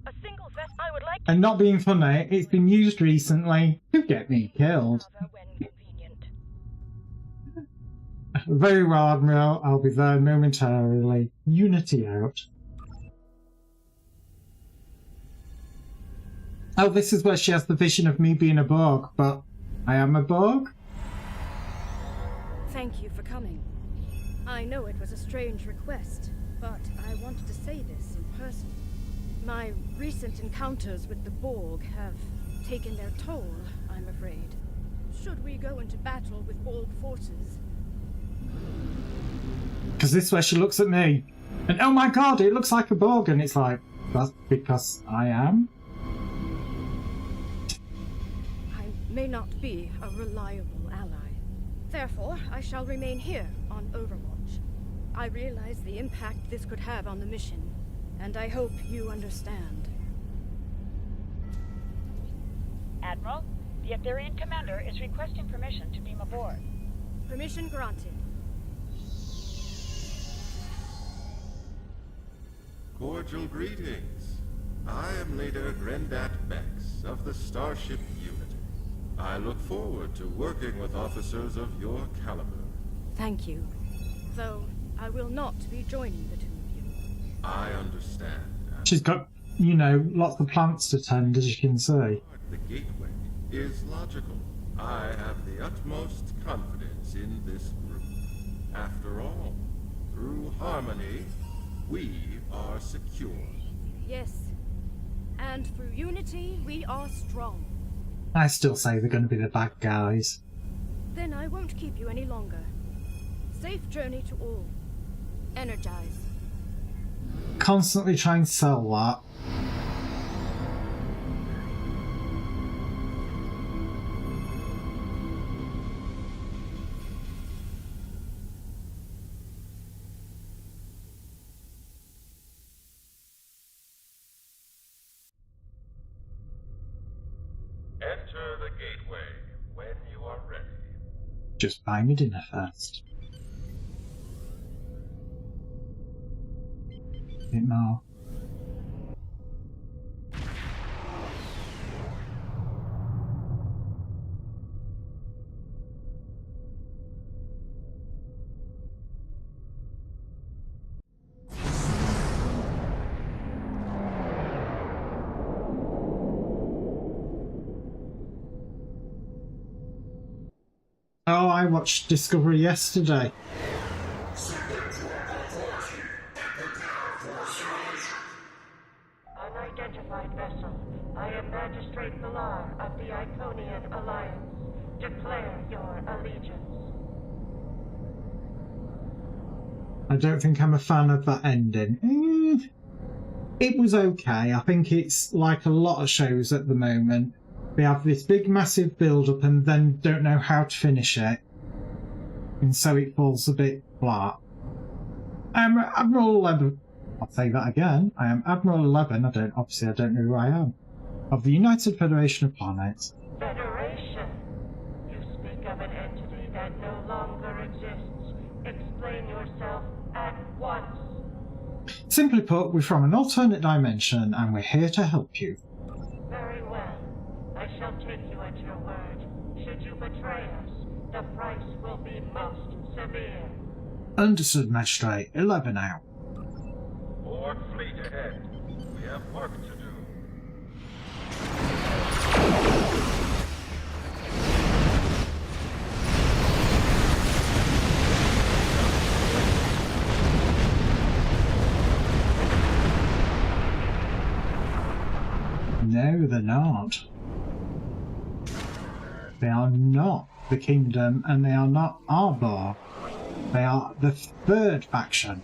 A single vest I would like. And not being funny, it's been used recently to get me killed. When convenient. Very well, Admiral. I'll be there momentarily. Unity out. Oh, this is where she has the vision of me being a Borg, but I am a Borg? Thank you for coming. I know it was a strange request, but I wanted to say this in person. My recent encounters with the Borg have taken their toll, I'm afraid. Should we go into battle with Borg forces? Because this is where she looks at me. And oh my god, it looks like a Borg, and it's like, that's because I am? May not be a reliable ally. Therefore, I shall remain here on Overwatch. I realize the impact this could have on the mission, and I hope you understand. Admiral, the Aetherian commander is requesting permission to beam aboard. Permission granted. Cordial greetings. I am Leader Grendat Bex of the Starship Unity. I look forward to working with officers of your caliber. Thank you. Though I will not be joining the two of you. I understand. She's got, you know, lots of plants to tend, as you can see. The gateway is logical. I have the utmost confidence in this group. After all, through harmony, we are secure. Yes. And through unity, we are strong. I still say they're going to be the bad guys. Then I won't keep you any longer. Safe journey to all. Energize. Constantly try and sell that. Enter the gateway when you are ready. Just buy me dinner first. Bit more. Oh, I watched Discovery yesterday. Unidentified vessel. I am Magistrate Millar of the Iconian Alliance. Declare your allegiance. I don't think I'm a fan of that ending. It was okay. I think it's like a lot of shows at the moment. They have this big massive build-up and then don't know how to finish it. And so it falls a bit flat. I am Admiral 11. I'll say that again. I am Admiral 11. I don't know who I am. Of the United Federation of Planets. Federation? You speak of an entity that no longer exists. Explain yourself at once. Simply put, we're from an alternate dimension and we're here to help you. Very well. I shall take you at your word. Should you betray us, the price will be most severe. Understood, Magistrate. 11 out. Borg fleet ahead. We have work to do. No, they're not. They are not the Kingdom, and they are not Arbor. They are the third faction.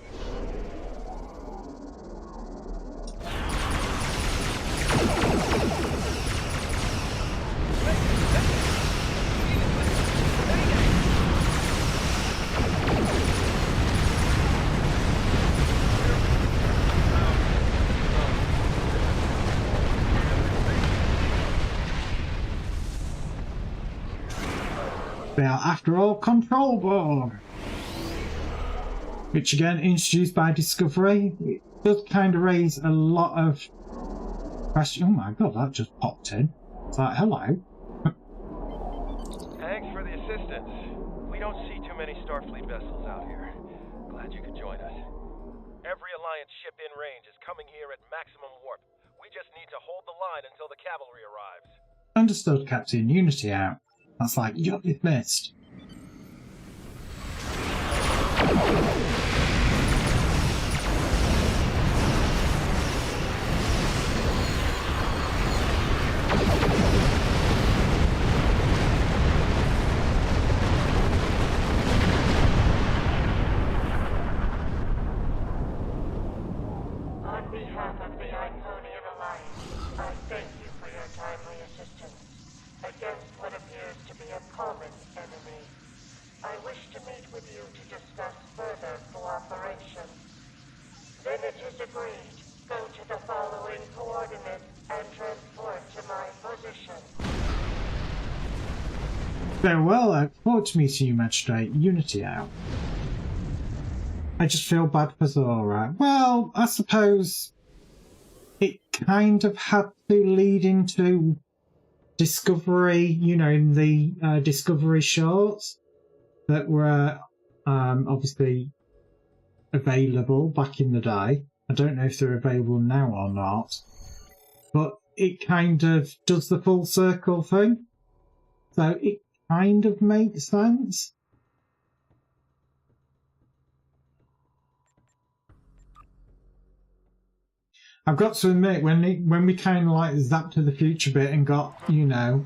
They are, after all, control Borg. Which again, introduced by Discovery, it does kind of raise a lot of questions. Oh my god, that just popped in. It's like, hello. Thanks for the assistance. We don't see too many Starfleet vessels out here. Glad you could join us. Every Alliance ship in range is coming here at maximum warp. We just need to hold the line until the cavalry arrives. Understood, Captain. Unity out. That's like, you're dismissed. On behalf of the Iconian Alliance, I thank you for your timely assistance against what appears to be a common enemy. I wish to meet with you to discuss further cooperation. Then it is agreed. Go to the following coordinates and transport to my position. Very well, I look forward to meeting you, Magistrate. Unity out. I just feel bad for Zora. Well, I suppose it kind of had to lead into Discovery, you know, in the Discovery shorts that were obviously available back in the day. I don't know if they're available now or not, but it kind of does the full circle thing. So it kind of makes sense. I've got to admit, when we kind of like zapped to the future bit and got, you know,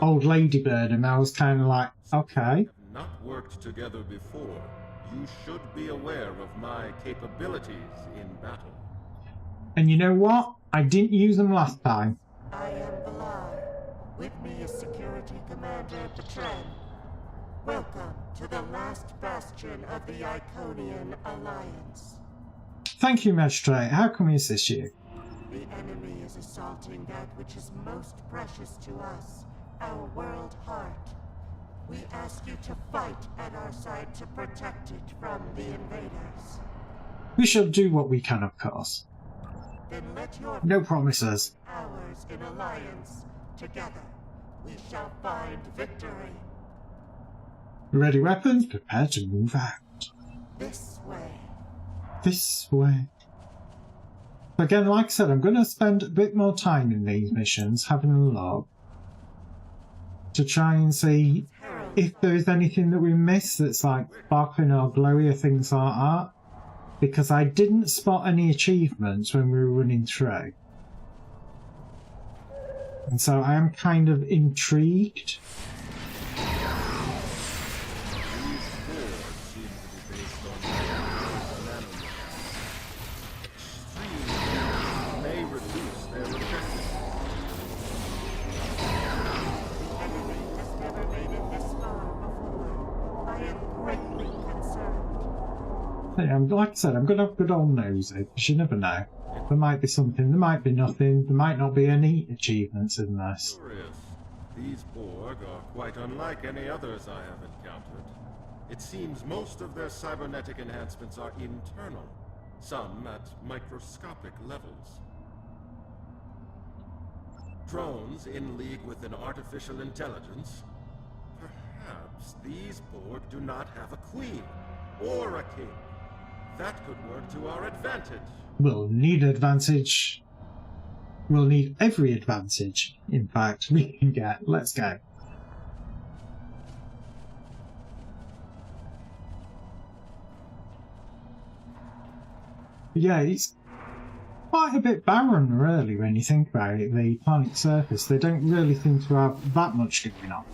old Ladybird, and I was kind of like, okay. Not worked together before. You should be aware of my capabilities in battle. And you know what? I didn't use them last time. I am Balar. With me is Security Commander Petren. Welcome to the last bastion of the Iconian Alliance. Thank you, Magistrate. How can we assist you? The enemy is assaulting that which is most precious to us, our world heart. We ask you to fight at our side to protect it from the invaders. We shall do what we can, of course. Then let your No promises. ours in alliance. Together, we shall find victory. Ready weapons, prepare to move out. This way. This way. Again, like I said, I'm going to spend a bit more time in these missions, having a look, to try and see if there is anything that we missed that's like sparkling or glowy or things like that. Because I didn't spot any achievements when we were running through. And so I am kind of intrigued. Like I said, I'm going to have a good old nosy, because you never know. There might be something, there might be nothing, there might not be any achievements in this. These Borg are quite unlike any others I have encountered. It seems most of their cybernetic enhancements are internal, some at microscopic levels. Drones in league with an artificial intelligence? Perhaps these Borg do not have a queen or a king. That could work to our advantage. We'll need advantage. We'll need every advantage, in fact, we can get. Let's go. Yeah, it's quite a bit barren, really, when you think about it, the planet's surface. They don't really seem to have that much going on.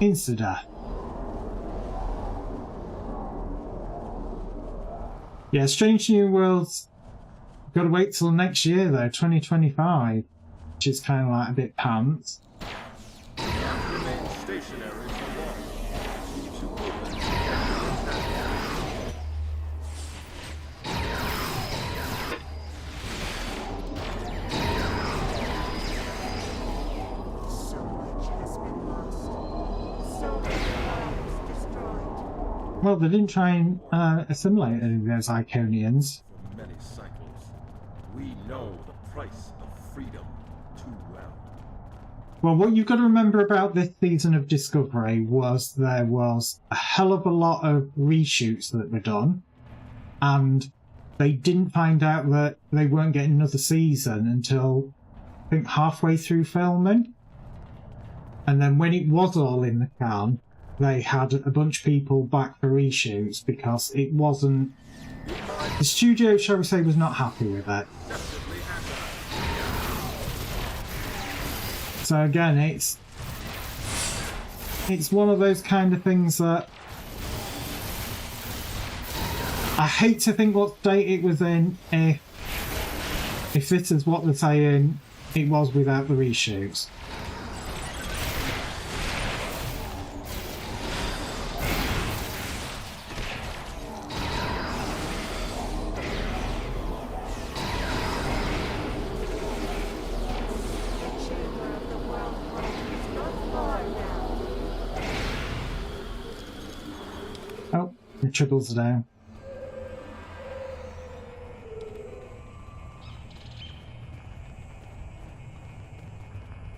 Insta-death. Yeah, Strange New Worlds. Gotta wait till next year though, 2025. Which is kind of like a bit pants. Remain stationary for long. Well, they didn't try and assimilate any of those Iconians. For many cycles, we know the price of freedom too well. Well, what you've got to remember about this season of Discovery was there was a hell of a lot of reshoots that were done, and they didn't find out that they weren't getting another season until, I think, halfway through filming. And then when it was all in the can, they had a bunch of people back for reshoots because it wasn't... The studio, shall we say, was not happy with it. So again, it's one of those kind of things that I hate to think what state it was in if this is what they're saying it was without the reshoots. Oh, the triples are down.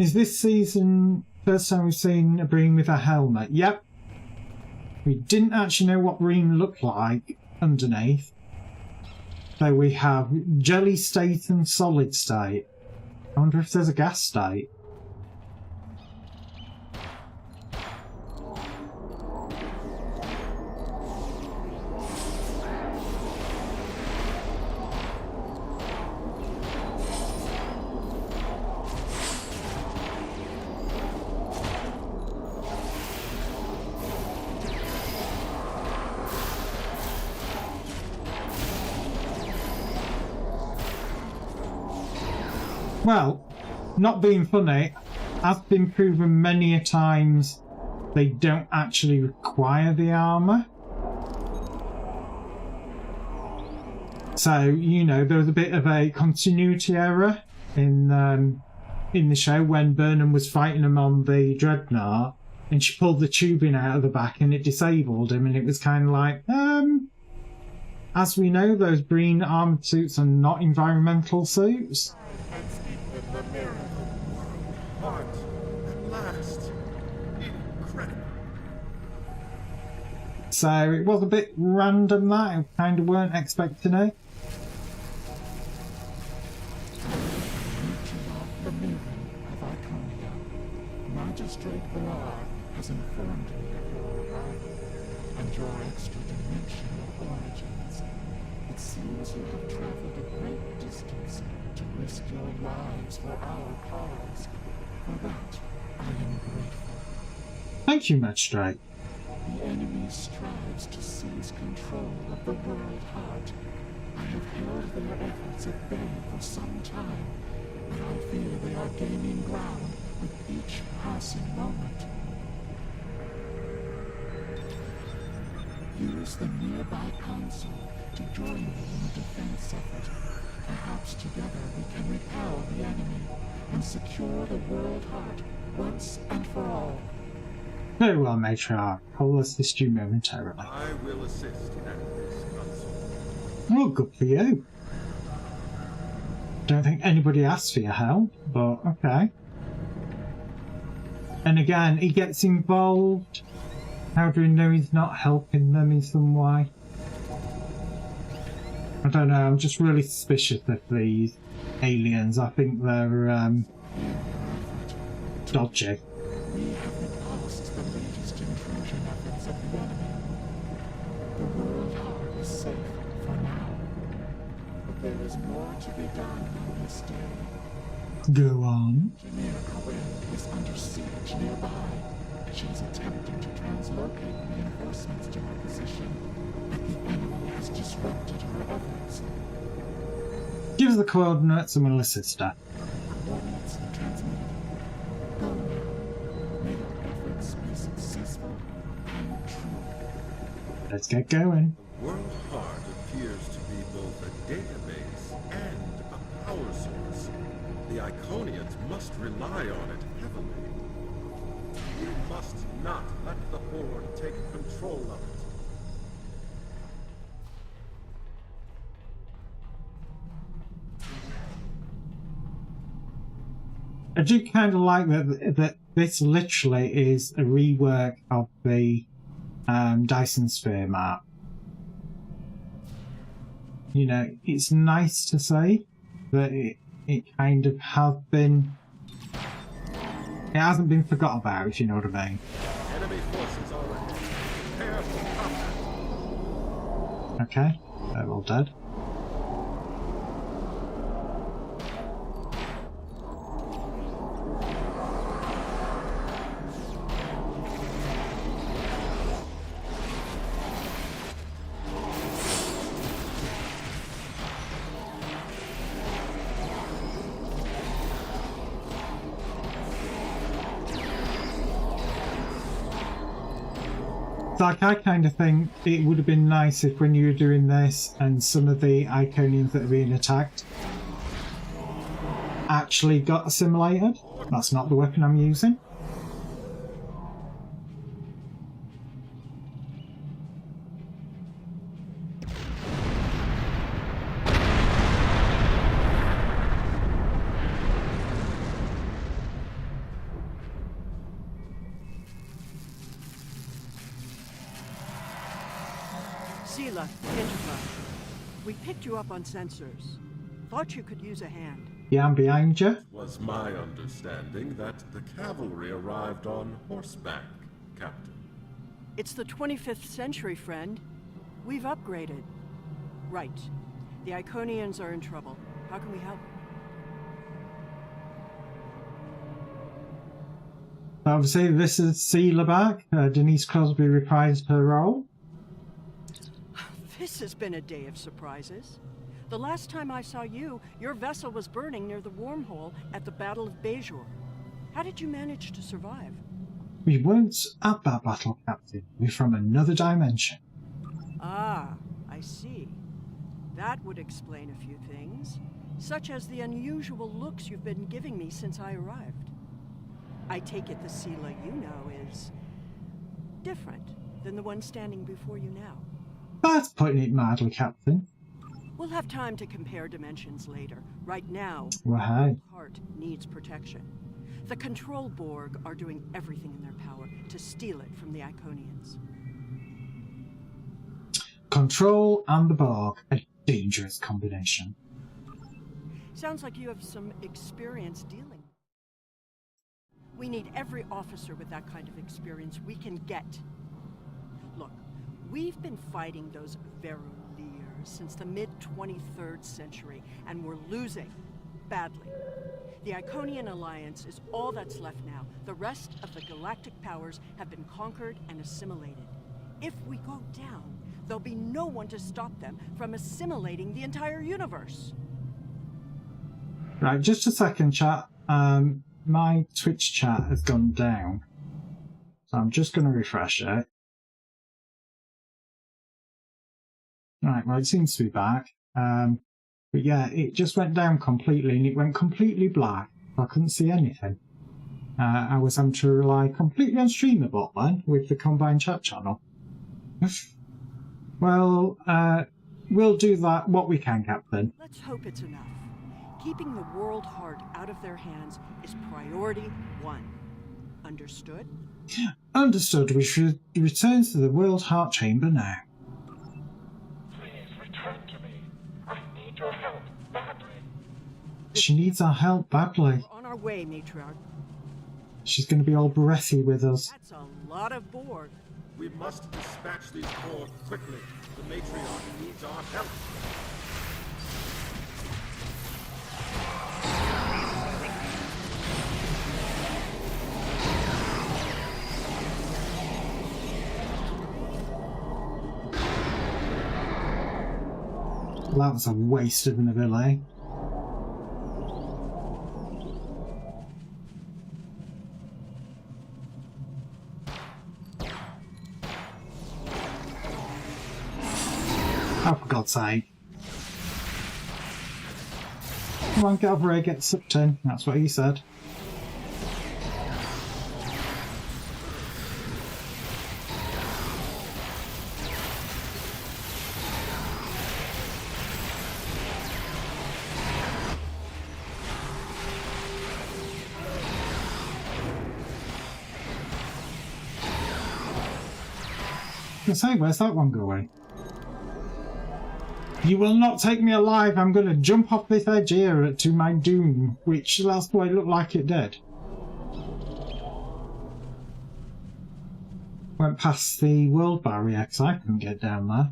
Is this season first time we've seen a Breen with a helmet? Yep. We didn't actually know what Breen looked like underneath. So we have jelly state and solid state. I wonder if there's a gas state. Well, not being funny, has been proven many a times they don't actually require the armour. So, you know, there was a bit of a continuity error in the show when Burnham was fighting him on the Dreadnought and she pulled the tubing out of the back and it disabled him, and it was kind of like, as we know, those Breen armoured suits are not environmental suits. Heart, at last. Incredible. So it was a bit random that, I kind of weren't expecting it. The mirror of Iconia. Magistrate Villar has informed me of your arrival and your extra-dimensional origins. It seems you have traveled a great distance to risk your lives for our cause. For that, I am grateful. Thank you, Magistrate. The enemy strives to seize control of the world heart. I have held their efforts at bay for some time, but I fear they are gaining ground with each passing moment. Use the nearby console to join me in the defense effort. Perhaps together we can repel the enemy and secure the world heart once and for all. Very well, Matriarch. I will assist you momentarily. I will assist at this console. Well, good for you. Don't think anybody asked for your help, but okay. And again, he gets involved. How do we know he's not helping them in some way? I don't know, I'm just really suspicious of these aliens. I think they're dodgy. We have repulsed the latest intrusion efforts of the enemy. The world heart is safe for now. But there is more to be done on this day. Go on. Engineer Corinne is under siege nearby. She is attempting to translocate reinforcements to her position, but the enemy has disrupted her efforts. Give us the coordinates and we'll assist her. Coordinates transmitted. Go now. May your efforts be successful and true. Let's get going. The World Heart appears to be both a database and a power source. The Iconians must rely on it heavily. We must not let the Horde take control of it. I do kind of like that this literally is a rework of the Dyson Sphere map. You know, it's nice to say that it kind of it hasn't been forgot about, if you know what I mean. Enemy forces are ready. Prepare for combat. Okay, they're all dead. Like, I kind of think it would have been nice if when you were doing this and some of the Iconians that are being attacked actually got assimilated. That's not the weapon I'm using. Sela, Integra. We picked you up on sensors. Thought you could use a hand. Yeah, I'm behind you. It was my understanding that the cavalry arrived on horseback, Captain. It's the 25th century, friend. We've upgraded. Right. The Iconians are in trouble. How can we help? Obviously, this is Sela back. Denise Crosby reprised her role. This has been a day of surprises. The last time I saw you, your vessel was burning near the wormhole at the Battle of Bejor. How did you manage to survive? We weren't at that battle, Captain. We're from another dimension. Ah, I see. That would explain a few things, such as the unusual looks you've been giving me since I arrived. I take it the Sela you know is different than the one standing before you now. That's putting it mildly, Captain. We'll have time to compare dimensions later. Right now, Well, hey. the heart needs protection. The Control Borg are doing everything in their power to steal it from the Iconians. Control and the Borg, a dangerous combination. Sounds like you have some experience dealing. We need every officer with that kind of experience we can get. Look, we've been fighting those Veruliers since the mid-23rd century, and we're losing badly. The Iconian Alliance is all that's left now. The rest of the galactic powers have been conquered and assimilated. If we go down, there'll be no one to stop them from assimilating the entire universe. Right, just a second, chat. My Twitch chat has gone down. So I'm just going to refresh it. Right, well, it seems to be back. But yeah, it just went down completely, and it went completely black. I couldn't see anything. I was having to rely completely on StreamerBot then, with the combined chat channel. Well, we'll do that what we can, Captain. Let's hope it's enough. Keeping the World Heart out of their hands is priority 1. Understood? Understood. We should return to the World Heart Chamber now. Please return to me. I need your help badly. She needs our help badly. We're on our way, Matriarch. She's going to be all breathy with us. That's a lot of Borg. We must dispatch these Borg quickly. The matriarch needs our help. Well, that was a waste of an ability. Oh, for God's sake. Come on, get over here, get sucked in. That's what he said. gonna say, where's that one going? You will not take me alive. I'm gonna jump off this edge here to my doom, which that's the way it looked like it did. Went past the world barrier because I couldn't get down there.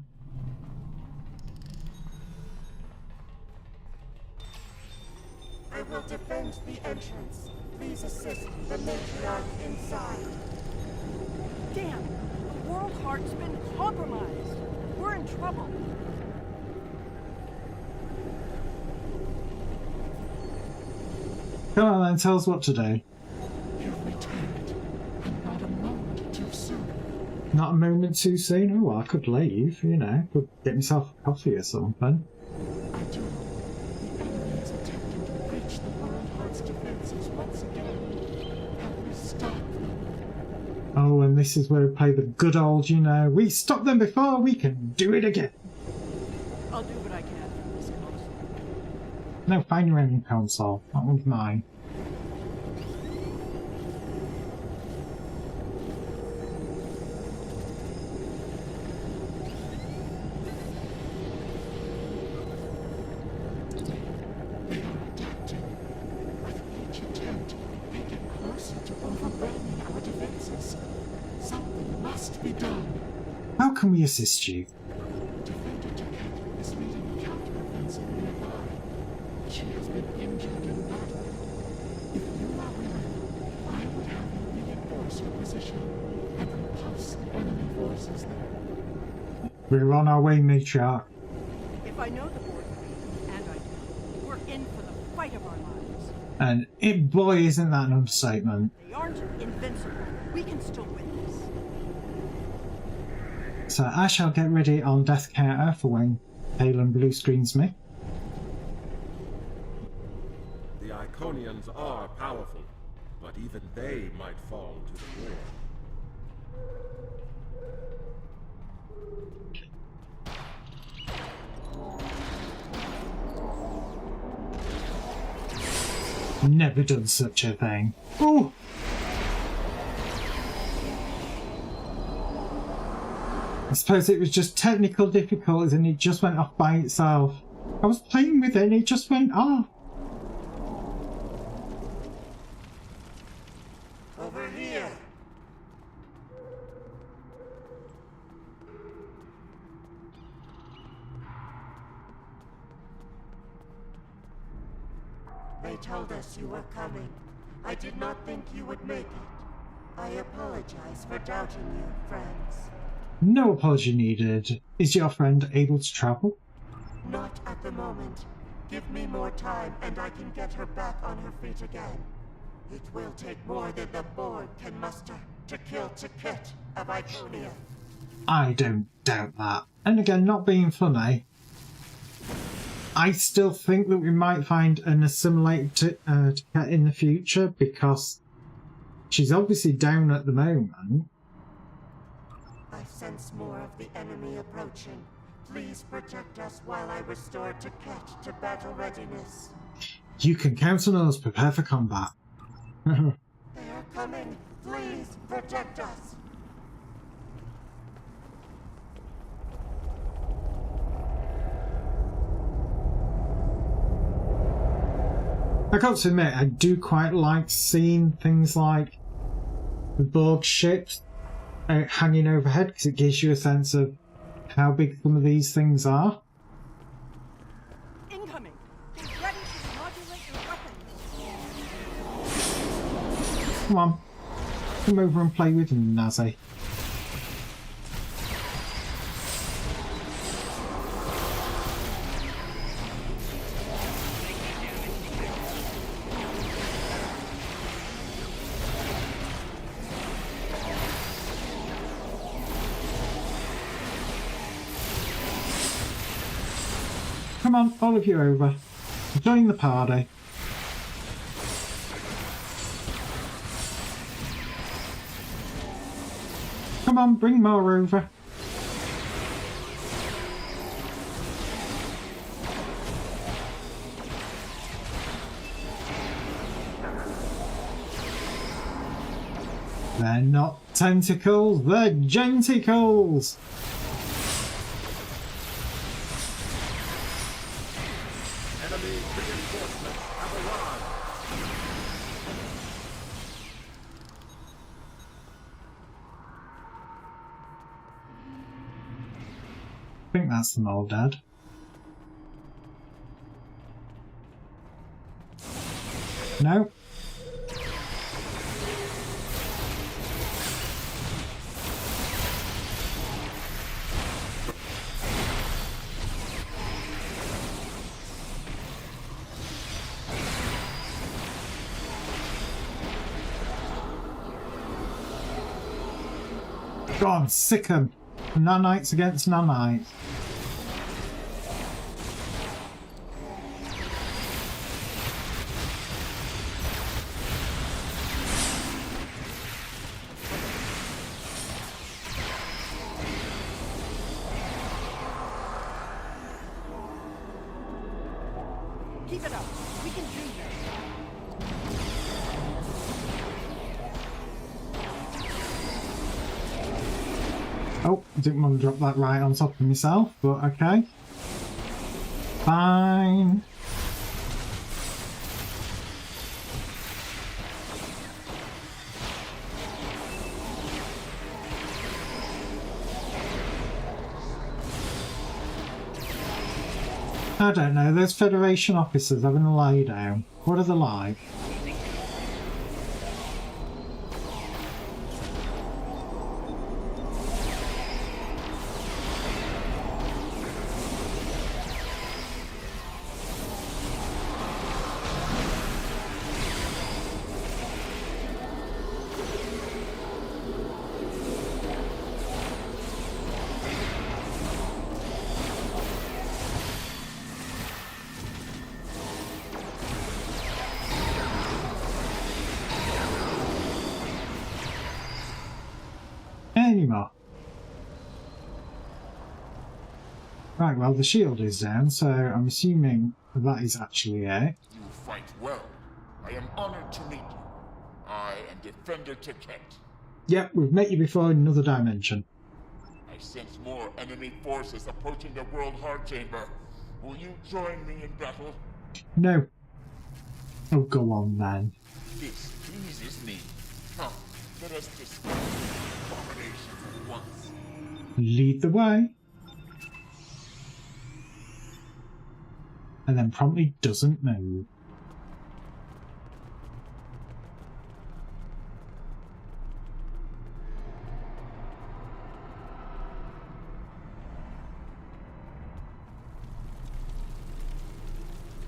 I will defend the entrance. Please assist the matriarch inside. Damn! The World Heart's been compromised. We're in trouble. Come on then, tell us what to do. You've returned, and not a moment too soon. Not a moment too soon? Oh, I could leave, you know. Could get myself a coffee or something. I do. The enemy is attempting to breach the World Heart's defenses once again. Help me stop them. Oh, and this is where we play the good old, you know, we stopped them before, we can do it again. I'll do what I can from this console. No, find your own console. That one's mine. They are adapting. With each attempt, they get closer to overwhelming our defenses. Something must be done. How can we assist you? Defender Taket is leading a counter-offensive nearby. She has been injured in battle. If you are willing, I would have you reinforce your position and repulse the enemy forces there. We're on our way, matriarch. If I know the board, and I do, we're in for the fight of our lives. And boy, isn't that an understatement. They aren't invincible. We can still win this. So I shall get ready on death counter for when Halen blue screens me. The Iconians are powerful, but even they might fall to the war. Never done such a thing. Oh! I suppose it was just technical difficulties and it just went off by itself. I was playing with it and it just went off. Over here. They told us you were coming. I did not think you would make it. I apologize for doubting you, friends. No apology needed. Is your friend able to travel? Not at the moment. Give me more time and I can get her back on her feet again. It will take more than the board can muster to kill Taket of Iconia. I don't doubt that. And again, not being funny, I still think that we might find an assimilated Taket in the future because she's obviously down at the moment. I sense more of the enemy approaching. Please protect us while I restore Taket to battle readiness. You can count on us. Prepare for combat. They are coming. Please protect us. I got to admit, I do quite like seeing things like the Borg ships hanging overhead because it gives you a sense of how big some of these things are. Incoming! Get ready to modulate your weapons! Come on. Come over and play with Nazi. Come on, all of you over. Join the party. Come on, bring more over. They're not tentacles, the genticles! Enemy reinforcements have arrived. I think that's them all dead. No? Go on, sick 'em. Nanites against nanites. Keep it up. We can do this. Oh, didn't want to drop that right on top of myself, but okay. Fine. I don't know, those Federation officers having a lie down. What are they like? Anymore. Right, well the shield is down, so I'm assuming that is actually it. You fight well. I am honored to meet you. I am Defender Ticket. Yep, we've met you before in another dimension. I sense more enemy forces approaching the World Heart Chamber. Will you join me in battle? No. Oh, go on then. This pleases me. Come, let us discuss the abomination at once. Lead the way. And then promptly doesn't move.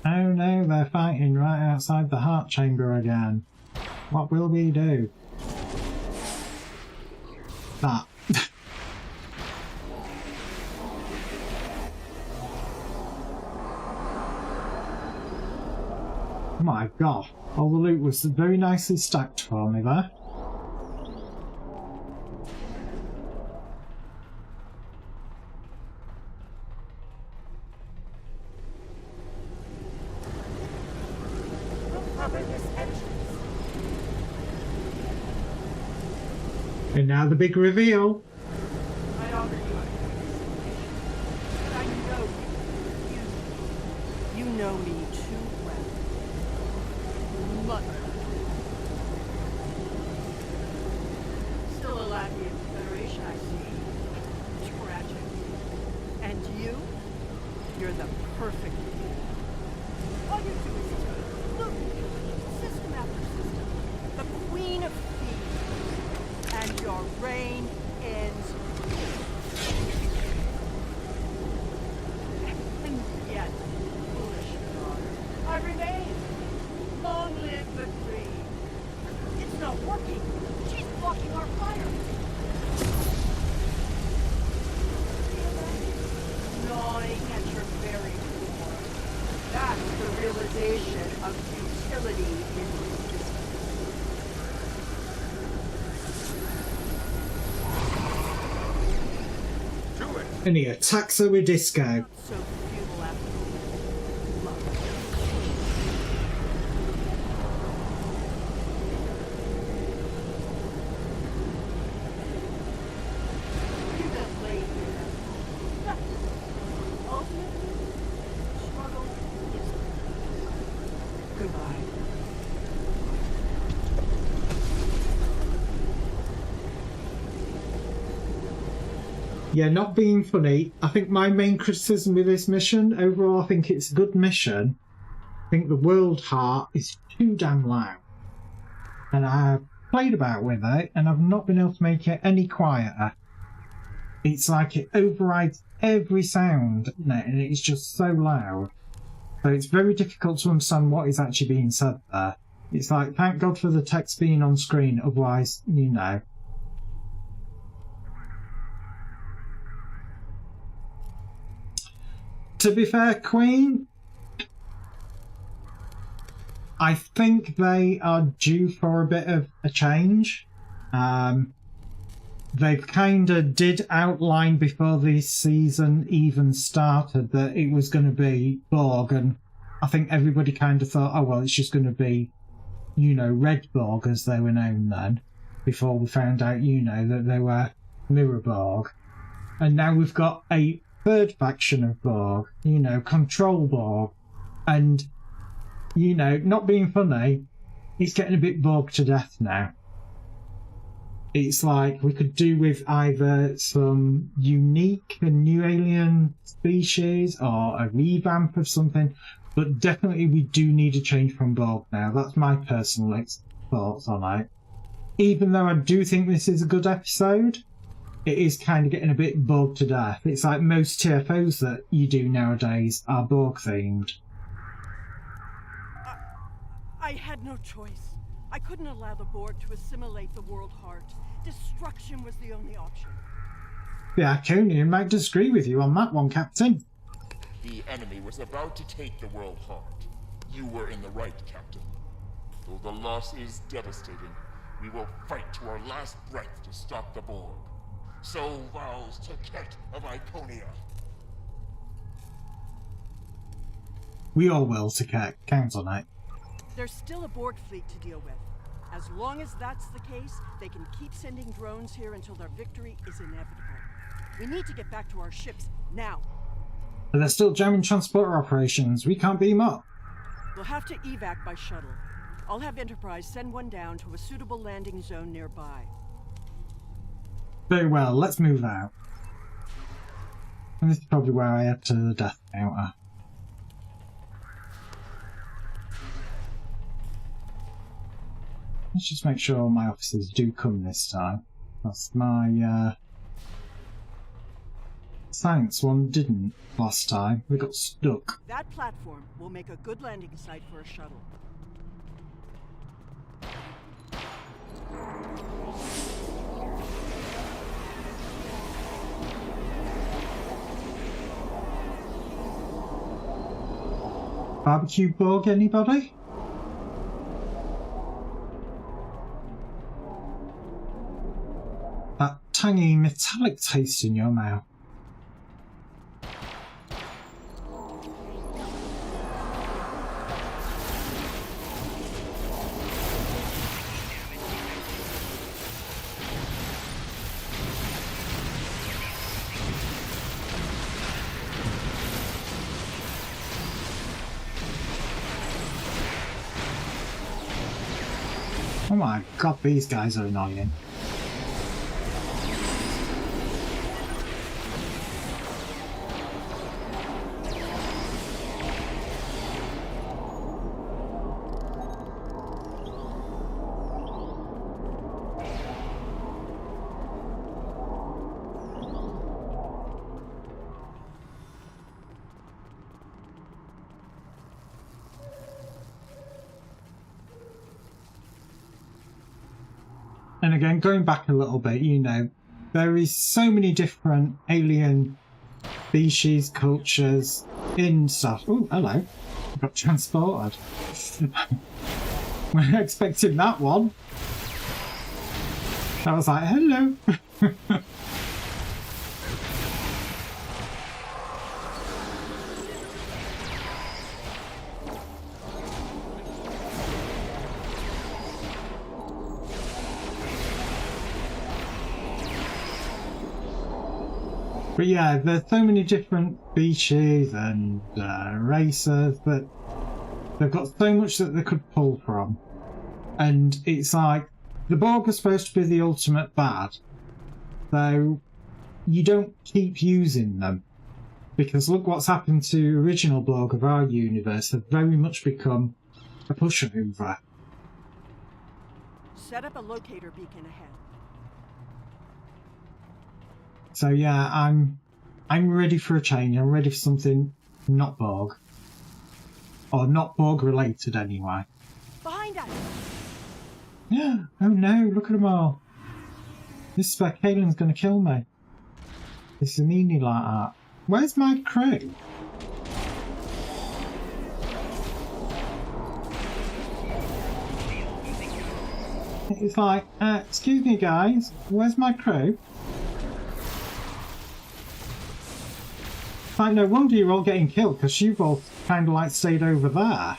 Oh no, they're fighting right outside the heart chamber again. What will we do? That. Oh my god, all the loot was very nicely stacked for me there. And now the big reveal. I offer you a but I know you. You know me too well. Mother. Still a lackey of the Federation, I see. Tragic. And you're the perfect leader. All you do is just look, system after system. The Queen of Thieves. And your reign ends. And yet, foolish daughter, I remain. Long live the Queen. It's not working. She's blocking our fire. Feel that? Gnawing at your very core. That's the realization of futility in resistance. And he attacks her with disco. So futile after all. Love. nearby. Yeah, not being funny. I think my main criticism with this mission, overall, I think it's a good mission. I think the world heart is too damn loud. And I've played about with it, and I've not been able to make it any quieter. It's like it overrides every sound, and it's just so loud. So it's very difficult to understand what is actually being said there. It's like, thank God for the text being on screen, otherwise, you know. To be fair, Queen, I think they are due for a bit of a change. They kind of did outline before this season even started that it was going to be Borg, and I think everybody kind of thought, oh, well, it's just going to be, you know, Red Borg as they were known then, before we found out, you know, that they were Mirror Borg. And now we've got a third faction of Borg, you know, Control Borg. And, you know, not being funny, it's getting a bit Borg to death now. It's like we could do with either some unique and new alien species or a revamp of something, but definitely we do need a change from Borg now. That's my personal thoughts on it. Even though I do think this is a good episode, it is kind of getting a bit Borg to death. It's like most TFOs that you do nowadays are Borg themed. I had no choice. I couldn't allow the Borg to assimilate the World Heart. Destruction was the only option. The Iconian might disagree with you on that one, Captain. The enemy was about to take the World Heart. You were in the right, Captain. Though the loss is devastating, we will fight to our last breath to stop the Borg. So vows Taket of Iconia. We all will, Taket. Count on it. There's still a Borg fleet to deal with. As long as that's the case, they can keep sending drones here until their victory is inevitable. We need to get back to our ships, now. But they're still jamming transporter operations. We can't beat them up. We'll have to evac by shuttle. I'll have Enterprise send one down to a suitable landing zone nearby. Very well, let's move out. And this is probably where I head to the death counter. Let's just make sure my officers do come this time. That's my science one didn't last time. We got stuck. That platform will make a good landing site for a shuttle. Barbecue Borg, anybody? That tangy metallic taste in your mouth. Oh my god, these guys are annoying. And again, going back a little bit, you know, there is so many different alien species, cultures, in stuff. Oh, hello. I got transported. We're not expecting that one. I was like, hello. But yeah, there's so many different species and races that They've got so much that they could pull from. And it's like, the Borg are supposed to be the ultimate bad. So you don't keep using them. Because look what's happened to original Borg of our universe. They've very much become a pushover. Set up a locator beacon ahead. So yeah, I'm ready for a change. I'm ready for something not Borg. Or not Borg related anyway. Behind us! Yeah. Oh no, look at them all. This is where Kaylin's gonna kill me. This is meanie like that. Where's my crew? It's like, excuse me guys, where's my crew? Like, no wonder you're all getting killed, because you've all kind of like stayed over there.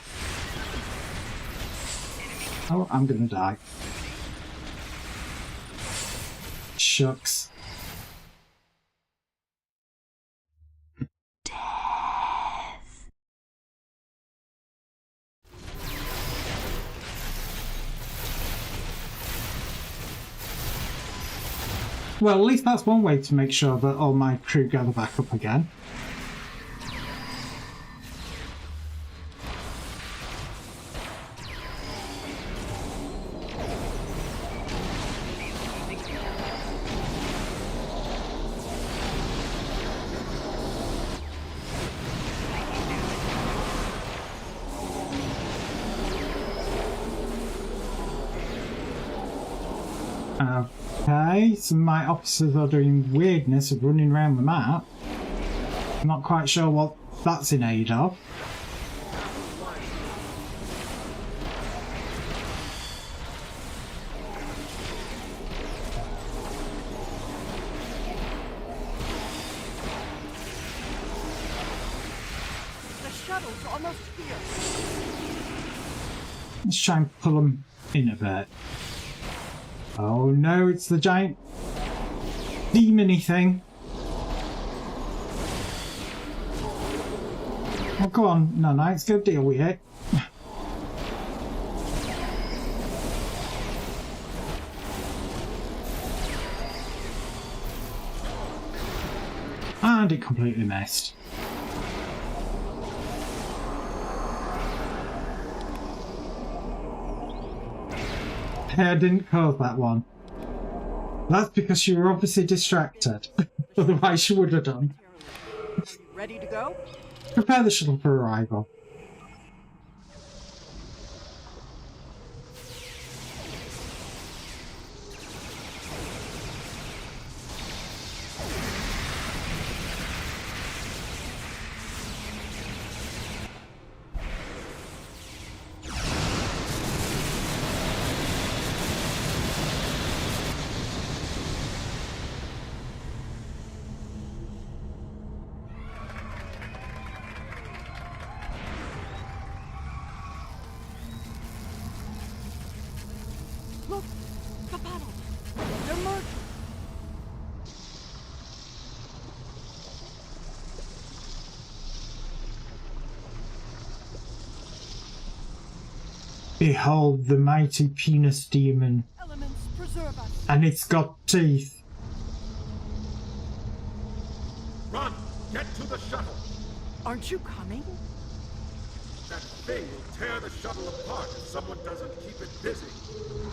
Oh, I'm gonna die. Shucks. Well, at least that's one way to make sure that all my crew gather back up again. Okay, so my officers are doing weirdness of running around the map. I'm not quite sure what that's in aid of. The shuttle's almost here. Let's try and pull them in a bit. Oh no, it's the giant demon-y thing. Oh, go on, no, let's go deal with it. And it completely missed. I didn't cause that one. That's because you were obviously distracted. Otherwise you would have done. Ready to go? Prepare the shuttle for arrival. Look! The battle! They're merging! Behold the mighty penis demon. Elements preserve us! And it's got teeth. Run! Get to the shuttle! Aren't you coming? That thing will tear the shuttle apart if someone doesn't keep it busy.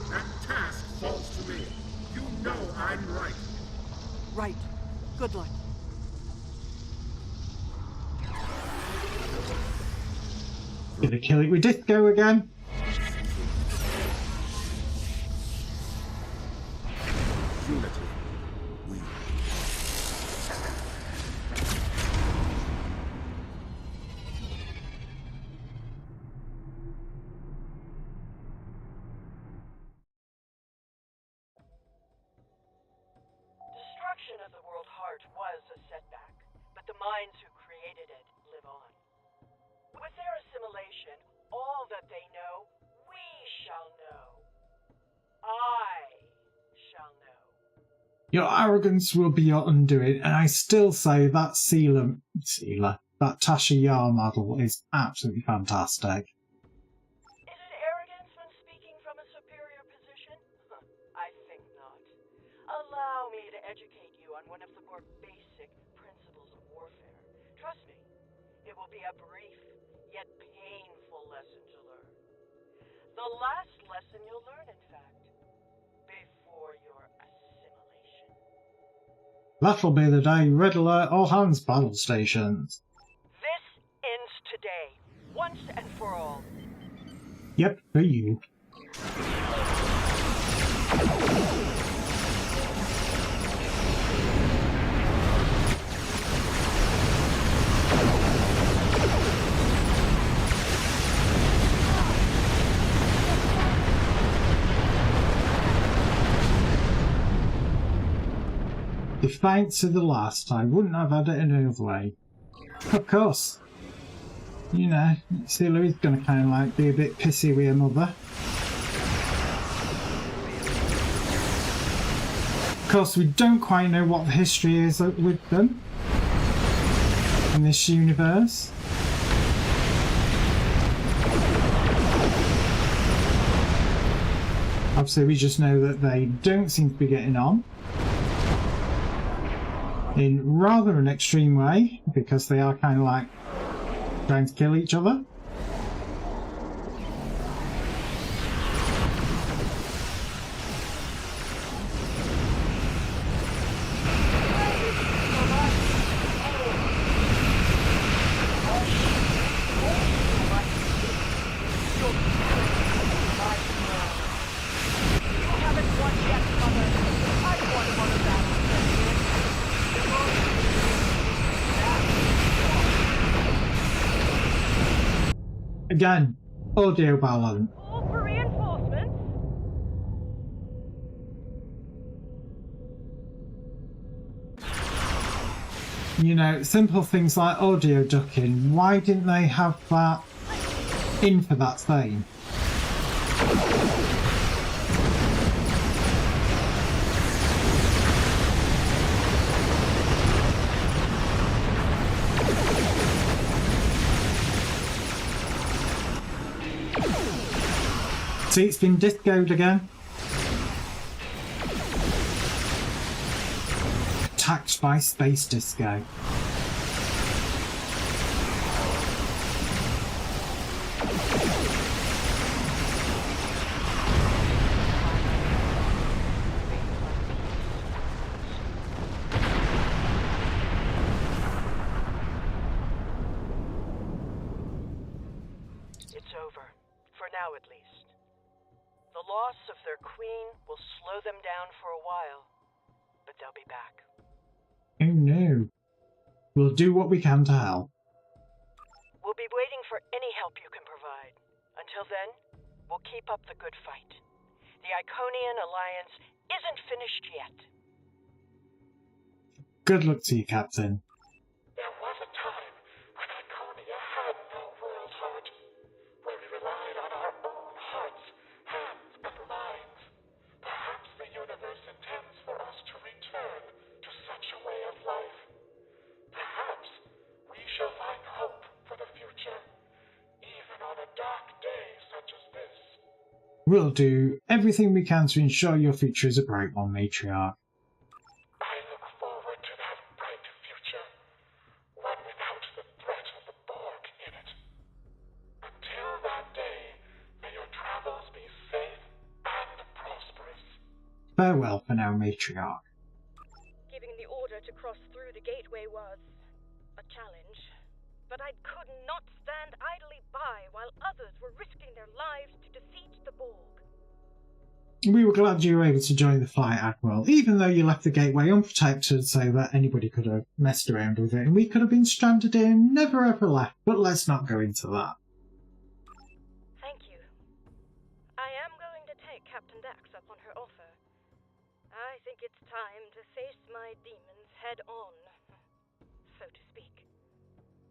That task falls to me. You know I'm right. Right. Good luck. Gonna kill it with disco again. Unity. We. Destruction of the World Heart was a setback, but the minds who created it live on. With their assimilation, all that they know, we shall know. I shall know. Your arrogance will be your undoing, and I still say that that Tasha Yar model is absolutely fantastic. Trust me, it will be a brief, yet painful lesson to learn. The last lesson you'll learn, in fact, before your assimilation. That'll be the day. Red alert, all hands, battle stations. This ends today, once and for all. Yep, for you. Defiant to the last, I wouldn't have had it another way. Of course. You know, see Louis gonna kind of like be a bit pissy with her mother. Of course, we don't quite know what the history is with them in this universe. Obviously, we just know that they don't seem to be getting on in rather an extreme way, because they are kind of like trying to kill each other. Again, audio balance. Call for reinforcements. You know, simple things like audio ducking. Why didn't they have that in for that thing? See, it's been discoed again. Attacked by space disco. It's over, for now at least. The loss of their queen will slow them down for a while, but they'll be back. Oh no. We'll do what we can to help. We'll be waiting for any help you can provide. Until then, we'll keep up the good fight. The Iconian Alliance isn't finished yet. Good luck to you, Captain. There was a time when Iconia had no world heart, where we relied on our own hearts, hands, and minds. Perhaps the universe intends for us to return to such a way of life. Perhaps we shall find hope for the future, even on a dark day such as this. We'll do everything we can to ensure your future is a bright one, Matriarch. I look forward to that bright future, one without the threat of the Borg in it. Until that day, may your travels be safe and prosperous. Farewell for now, Matriarch. Giving the order to cross through the gateway was a challenge, but I could not stand idly by while others were risking their lives to defeat the Borg. We were glad you were able to join the flight, Admiral, even though you left the gateway unprotected so that anybody could have messed around with it, and we could have been stranded here and never ever left, but let's not go into that. Thank you. I am going to take Captain Dax up on her offer. I think it's time to face my demons head on, so to speak.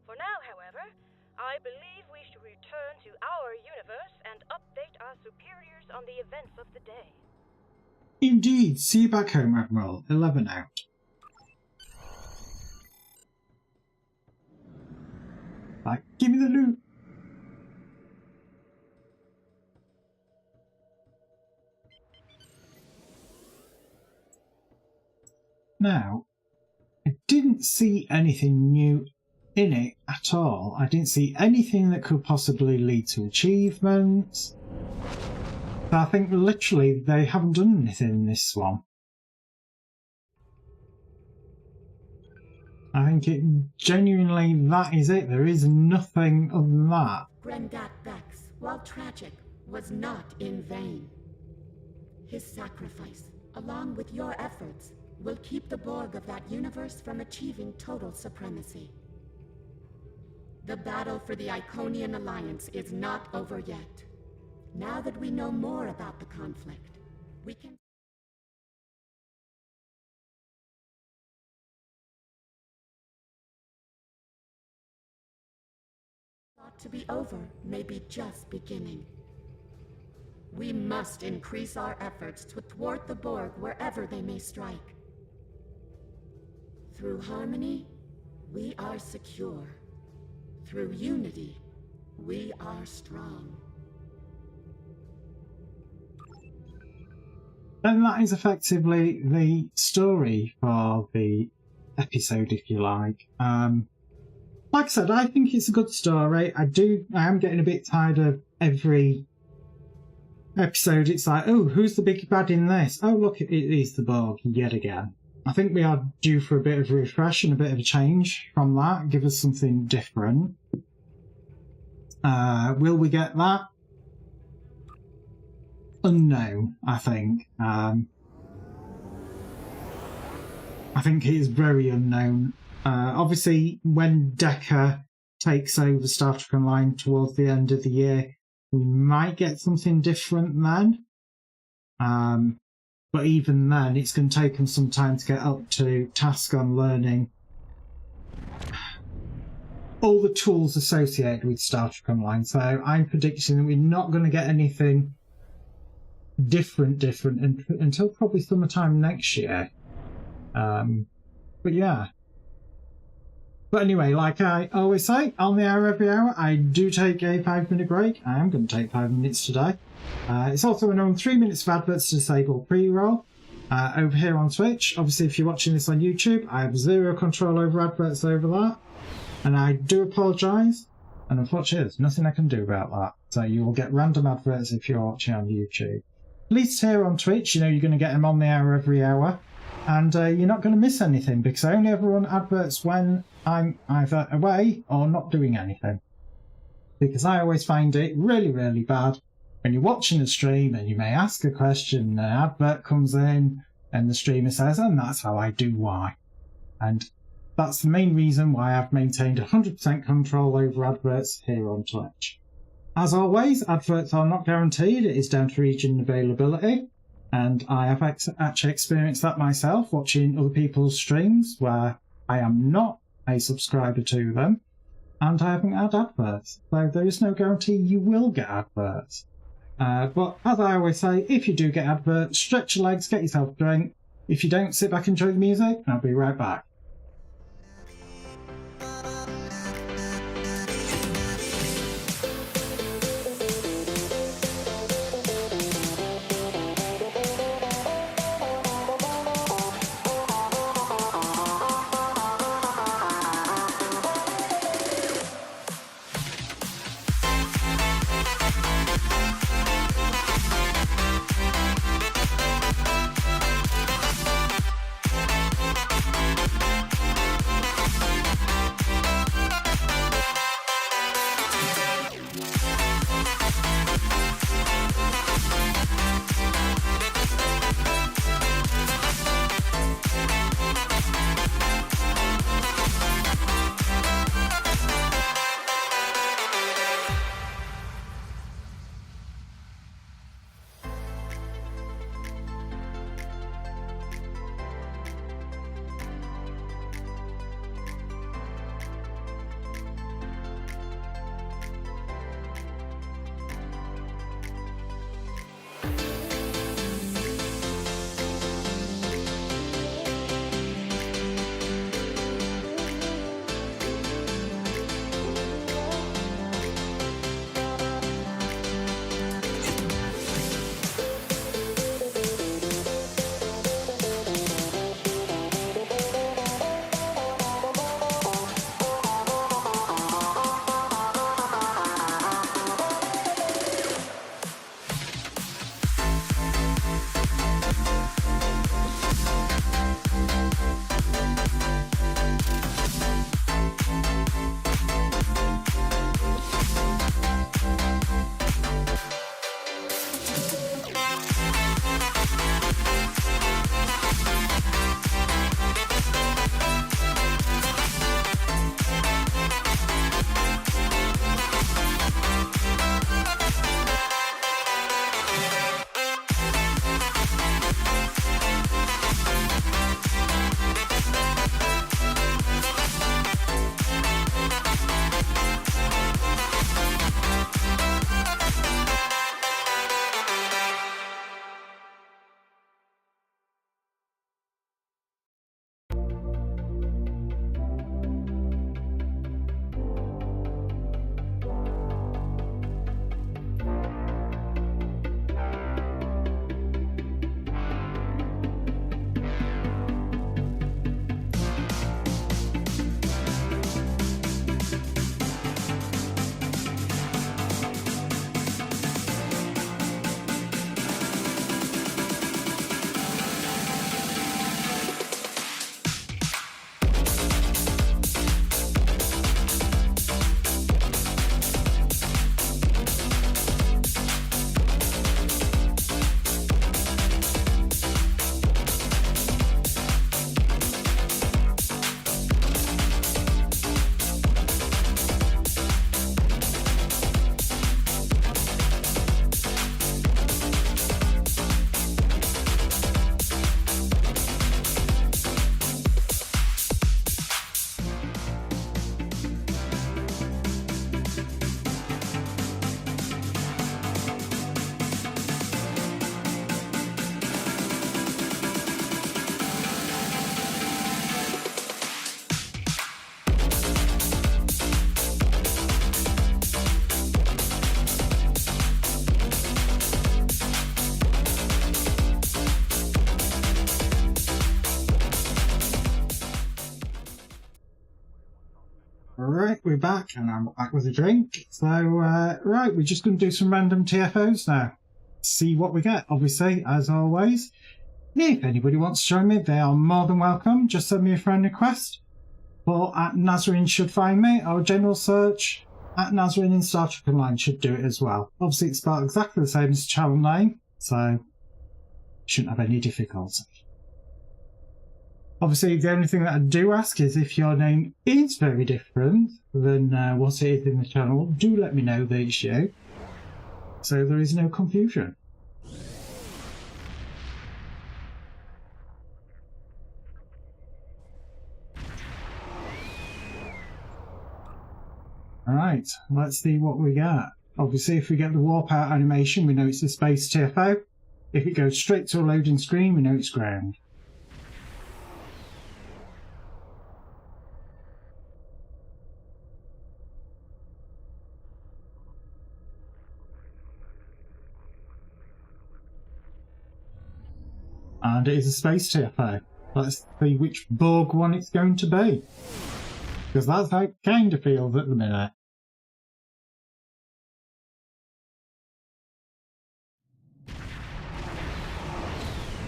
For now, however, I believe we should return to our universe and update our superiors on the events of the day. Indeed. See you back home, Admiral. 11 out. Right, give me the loot. Now, I didn't see anything new in it at all. I didn't see anything that could possibly lead to achievements. So I think literally they haven't done anything in this one. I think it genuinely, that is it. There is nothing other than that. Grendat Bex, while tragic, was not in vain. His sacrifice, along with your efforts, will keep the Borg of that universe from achieving total supremacy. The battle for the Iconian Alliance is not over yet. Now that we know more about the conflict, we can... Thought to be over may be just beginning. We must increase our efforts to thwart the Borg wherever they may strike. Through harmony, we are secure. Through unity, we are strong. And that is effectively the story for the episode, if you like. Like I said, I think it's a good story. I am getting a bit tired of every episode. It's like, oh, who's the big bad in this? Oh, look, it is the Borg yet again. I think we are due for a bit of a refresh and a bit of a change from that. Give us something different. Will we get that? Unknown, I think. I think it is very unknown. Obviously, when Decker takes over Star Trek Online towards the end of the year, we might get something different then. But even then, it's going to take them some time to get up to task on learning all the tools associated with Star Trek Online. So I'm predicting that we're not going to get anything different until probably summertime next year. But yeah. But anyway, like I always say, on the hour every hour, I do take a 5-minute break. I am going to take 5 minutes today. It's also around 3 minutes of adverts to disable pre-roll. Over here on Twitch, obviously if you're watching this on YouTube, I have zero control over adverts over that. And I do apologise. And unfortunately, there's nothing I can do about that. So you will get random adverts if you're watching on YouTube. At least here on Twitch, you know you're going to get them on the hour every hour. And you're not going to miss anything, because I only ever run adverts when I'm either away or not doing anything. Because I always find it really, really bad when you're watching a stream and you may ask a question, an advert comes in, and the streamer says, and that's how I do why. And that's the main reason why I've maintained 100% control over adverts here on Twitch. As always, adverts are not guaranteed. It is down to region availability. And I have actually experienced that myself, watching other people's streams where I am not a subscriber to them, and I haven't had adverts. So there is no guarantee you will get adverts. But as I always say, if you do get adverts, stretch your legs, get yourself a drink. If you don't, sit back and enjoy the music, and I'll be right back. we're back, and I'm back with a drink. So, right, we're just going to do some random TFOs now. See what we get, obviously, as always. If anybody wants to join me, they are more than welcome. Just send me a friend request. Or at Nazorin should find me. Our general search at Nazorin in Star Trek Online should do it as well. Obviously, it's spelled exactly the same as the channel name, so shouldn't have any difficulty. Obviously, the only thing that I do ask is if your name is very different than what it is in the channel, do let me know that it's you, so there is no confusion. Alright, let's see what we get. Obviously, if we get the warp out animation, we know it's a space TFO. If it goes straight to a loading screen, we know it's ground. And it is a space TFO. Let's see which Borg one it's going to be. Because that's how it kind of feels at the minute.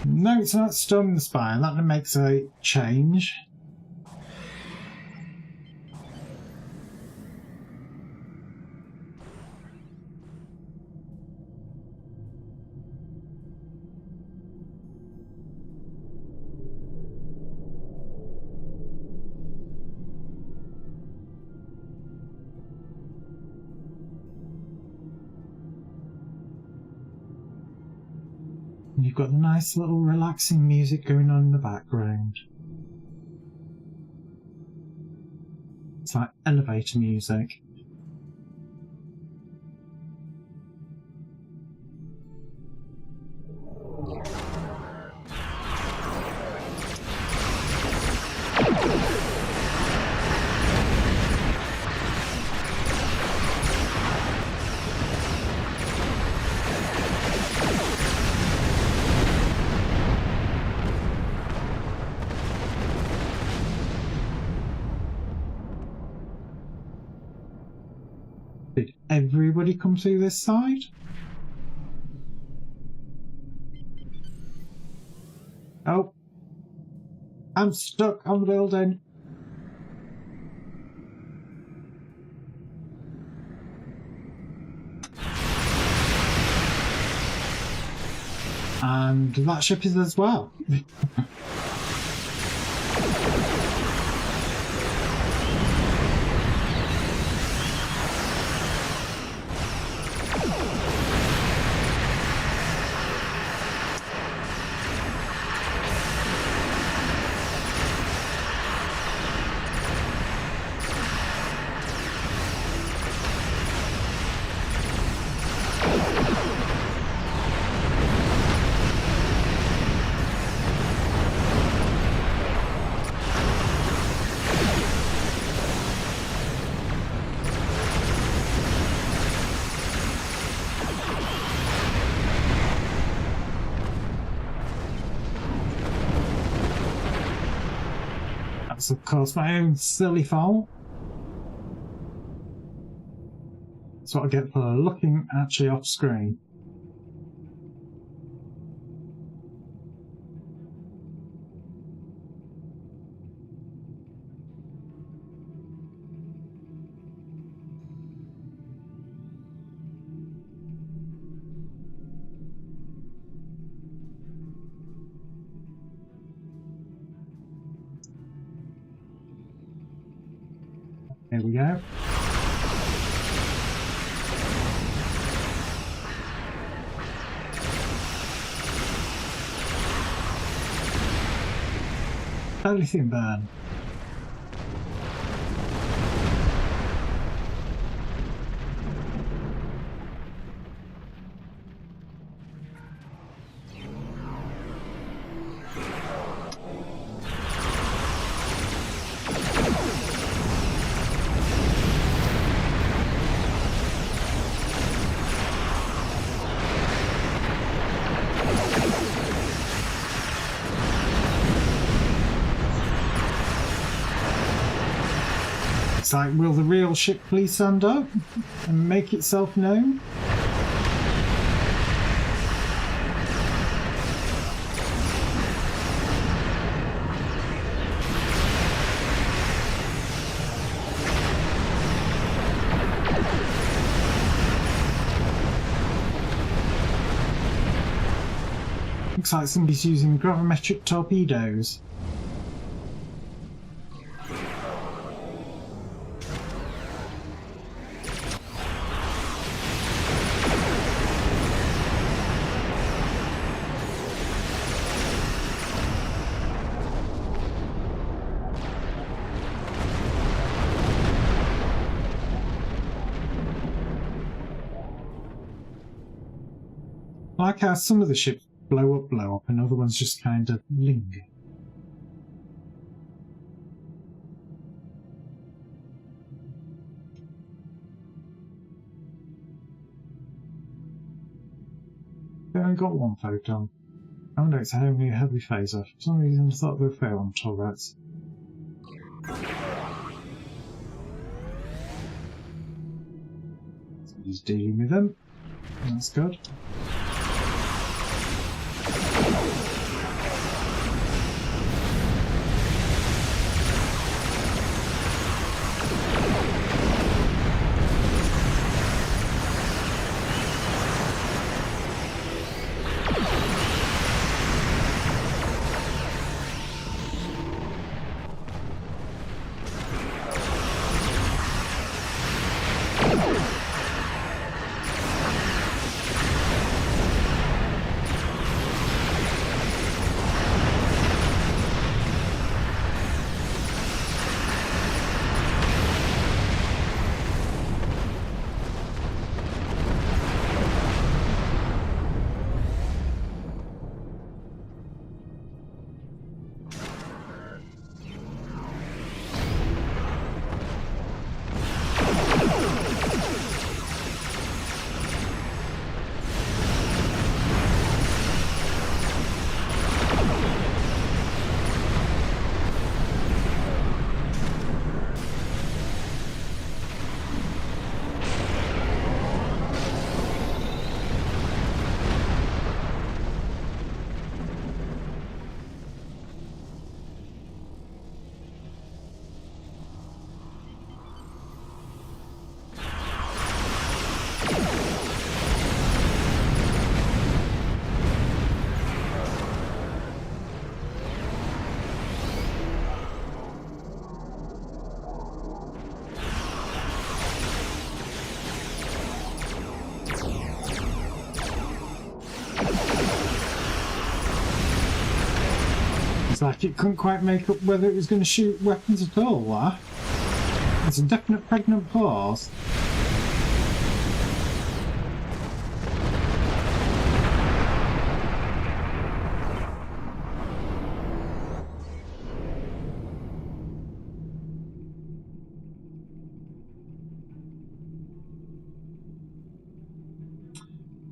No, it's not Storming the Spire. That makes a change. You've got the nice little relaxing music going on in the background. It's like elevator music. Did everybody come through this side? Oh. I'm stuck on the building. And that ship is as well. That's of course my own silly fault. That's what I get for looking actually off screen. Here we go. Lithium burn. It's like, will the real ship please stand up and make itself known? Looks like somebody's using gravimetric torpedoes. I like how some of the ships blow up, and other ones just kind of linger. They only got one photon. I wonder it's how many heavy phaser. For some reason I thought they were fair on turrets. Somebody's dealing with them. That's good. Like it couldn't quite make up whether it was going to shoot weapons at all, what? It's a definite pregnant pause.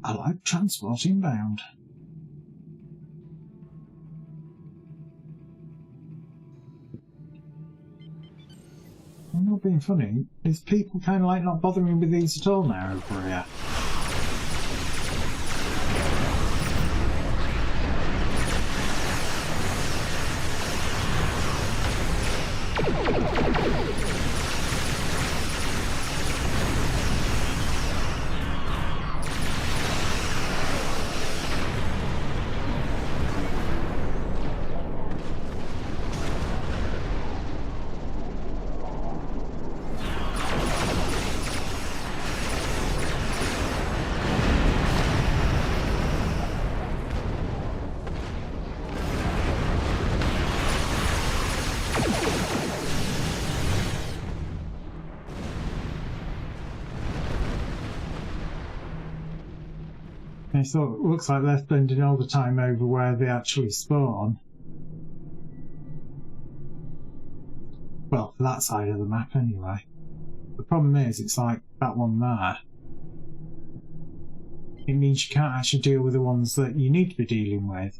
I like transport inbound. I'm not being funny. Is people kind of like not bothering with these at all now over here? So it looks like they're spending all the time over where they actually spawn. Well, for that side of the map anyway. The problem is, it's like that one there. It means you can't actually deal with the ones that you need to be dealing with.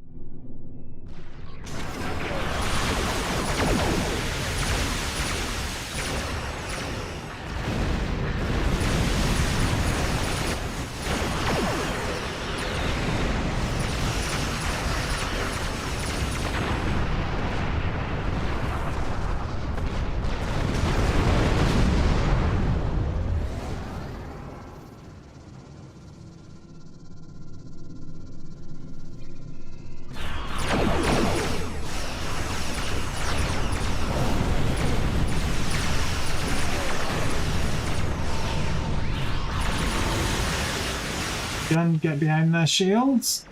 Again, get behind their shields.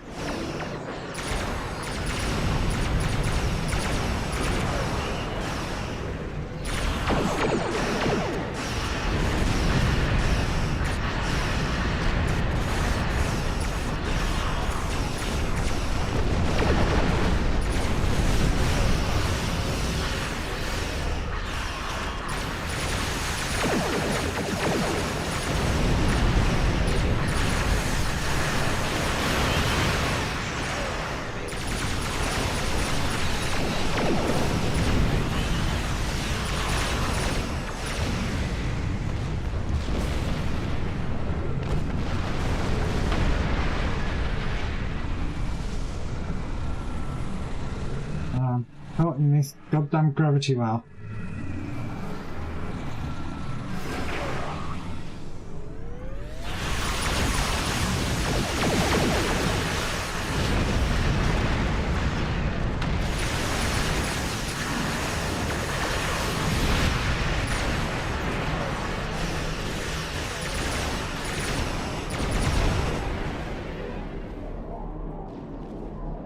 Caught in this goddamn gravity well.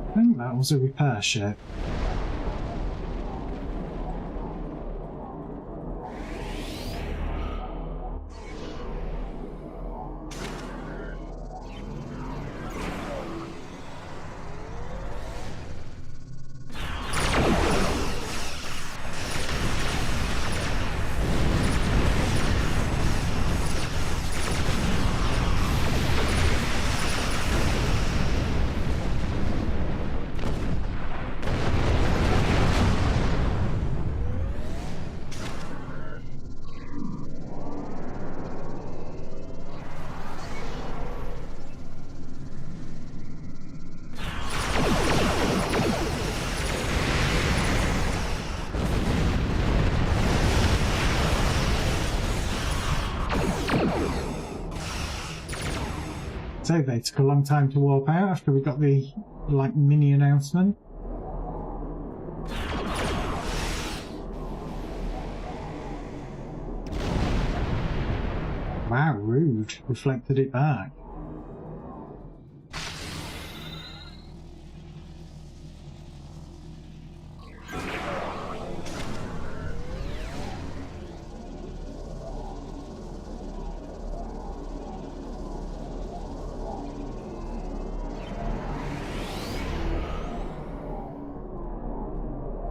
I think that was a repair ship. So they took a long time to warp out after we got the mini announcement. Wow, rude. Reflected it back.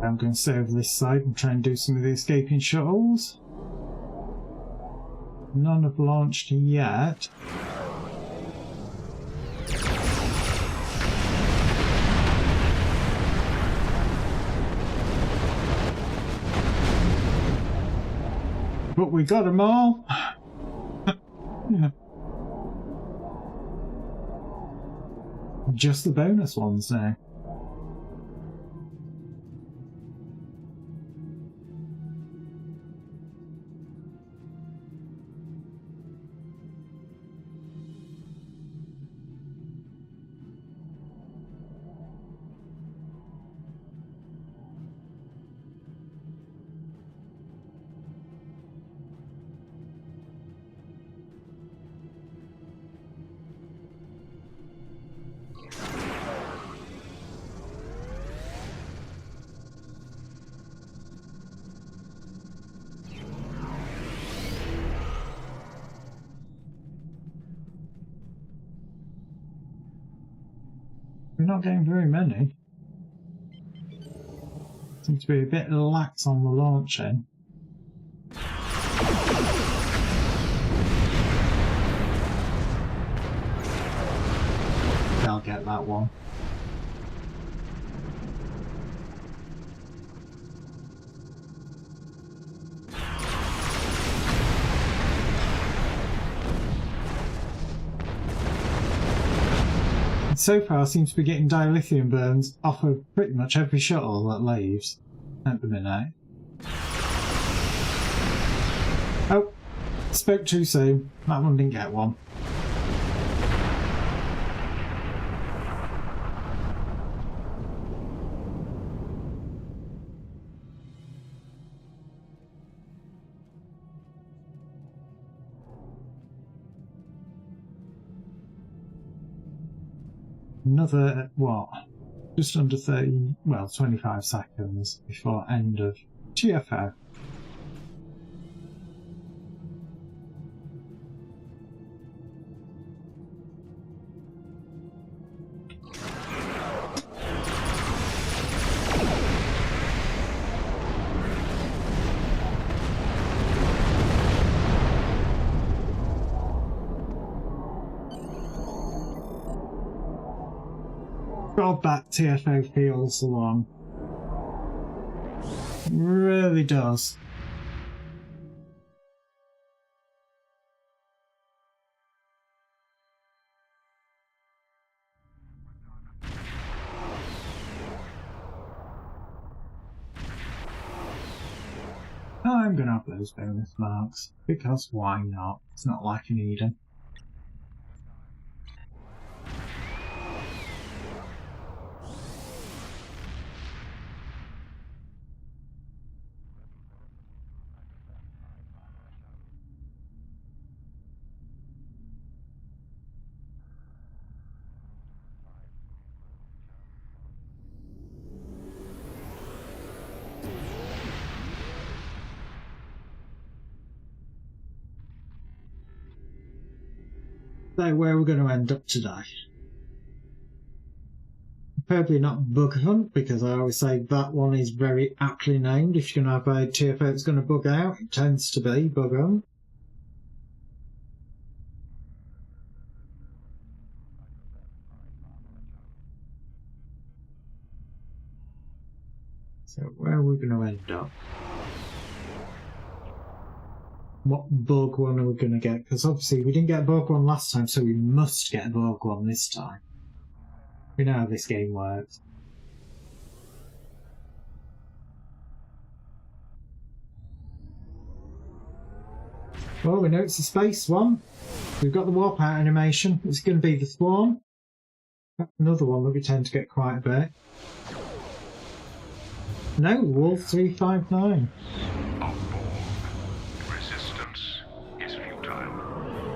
I'm going to stay over this side and try and do some of the escaping shuttles. None have launched yet. But we got them all. Yeah. Just the bonus ones now. We're not getting very many. Seems to be a bit lax on the launching. I'll get that one. So far seems to be getting dilithium burns off of pretty much every shuttle that leaves at the minute. Oh, spoke too soon. That one didn't get one. another, what, just under 30, well, 25 seconds before end of TFO. God, that TFO feels long. Really does. I'm gonna have those bonus marks, because why not? It's not like I need them. So where we're going to end up today. Probably not bug hunt, because I always say that one is very aptly named. If you're going to have a TFO that's going to bug out, it tends to be bug hunt. So where are we going to end up? What bug one are we going to get? Because obviously we didn't get a bug one last time, so we must get a bug one this time. We know how this game works. Well, we know it's a space one. We've got the warp out animation. It's going to be the Swarm. Another one that we tend to get quite a bit. No, Wolf 359.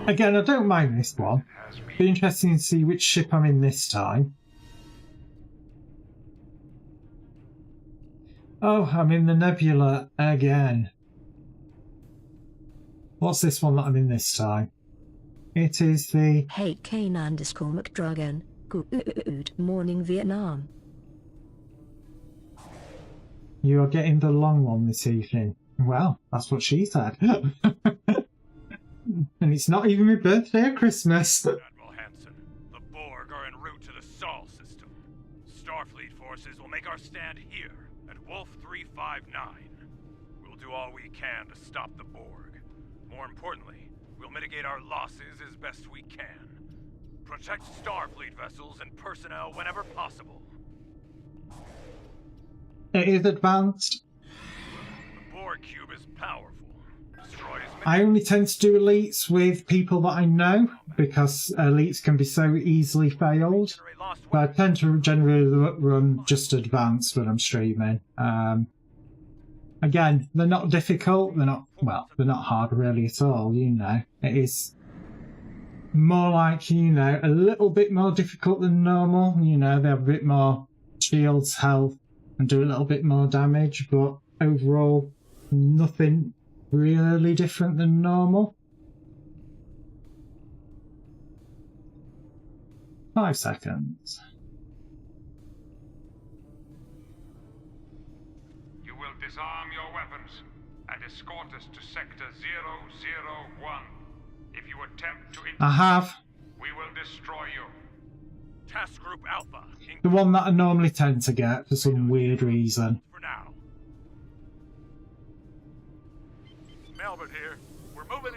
Again, I don't mind this one. Be interesting to see which ship I'm in this time. Oh, I'm in the Nebula again. What's this one that I'm in this time? It is the... Hey Kane_McDragon. Good morning, Vietnam. You are getting the long one this evening. Well, that's what she said. And it's not even my birthday or Christmas. Admiral Hansen, the Borg are en route to the Sol system. Starfleet forces will make our stand here at Wolf 359. We'll do all we can to stop the Borg. More importantly, we'll mitigate our losses as best we can. Protect Starfleet vessels and personnel whenever possible. It is advanced. The Borg cube is powerful. I only tend to do elites with people that I know, because elites can be so easily failed. But I tend to generally run just advanced when I'm streaming. Again, they're not difficult, they're not hard really at all, you know. It is more like, you know, a little bit more difficult than normal. You know, they have a bit more shields, health, and do a little bit more damage, but overall, nothing really different than normal. 5 seconds. You will disarm your weapons and escort us to Sector 001. If you attempt to I have. We will destroy you. Task Group Alpha. The one that I normally tend to get for some weird reason. For now. Melbourne here. We're moving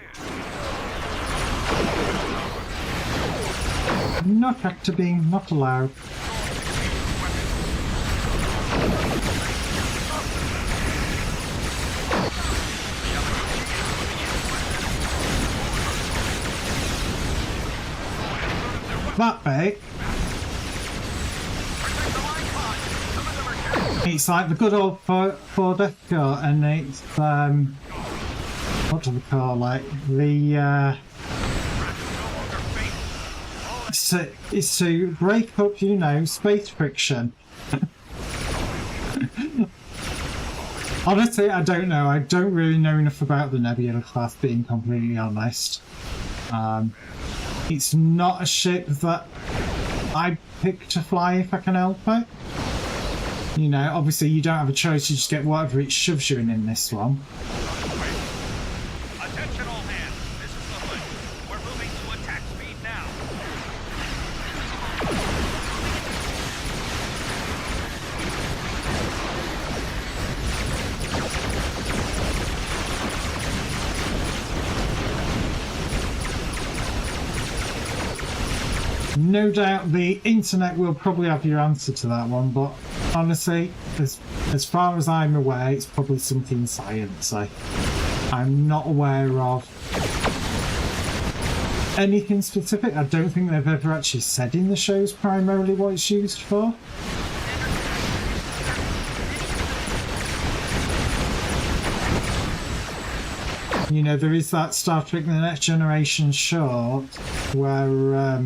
in. Not actor being not allowed. That bit. It's like the good old Ford Escort, and it's what do we call it? The It's to break up, you know, space friction. Honestly, I don't know. I don't really know enough about the Nebula class, being completely honest. It's not a ship that I pick to fly if I can help it. You know, obviously you don't have a choice, you just get whatever it shoves you in this one. Attention all hands, this is the Hood. We're moving to attack speed now. No doubt the internet will probably have your answer to that one, but honestly, as far as I'm aware, it's probably something sciencey. I'm not aware of anything specific. I don't think they've ever actually said in the shows primarily what it's used for. You know, there is that Star Trek The Next Generation short where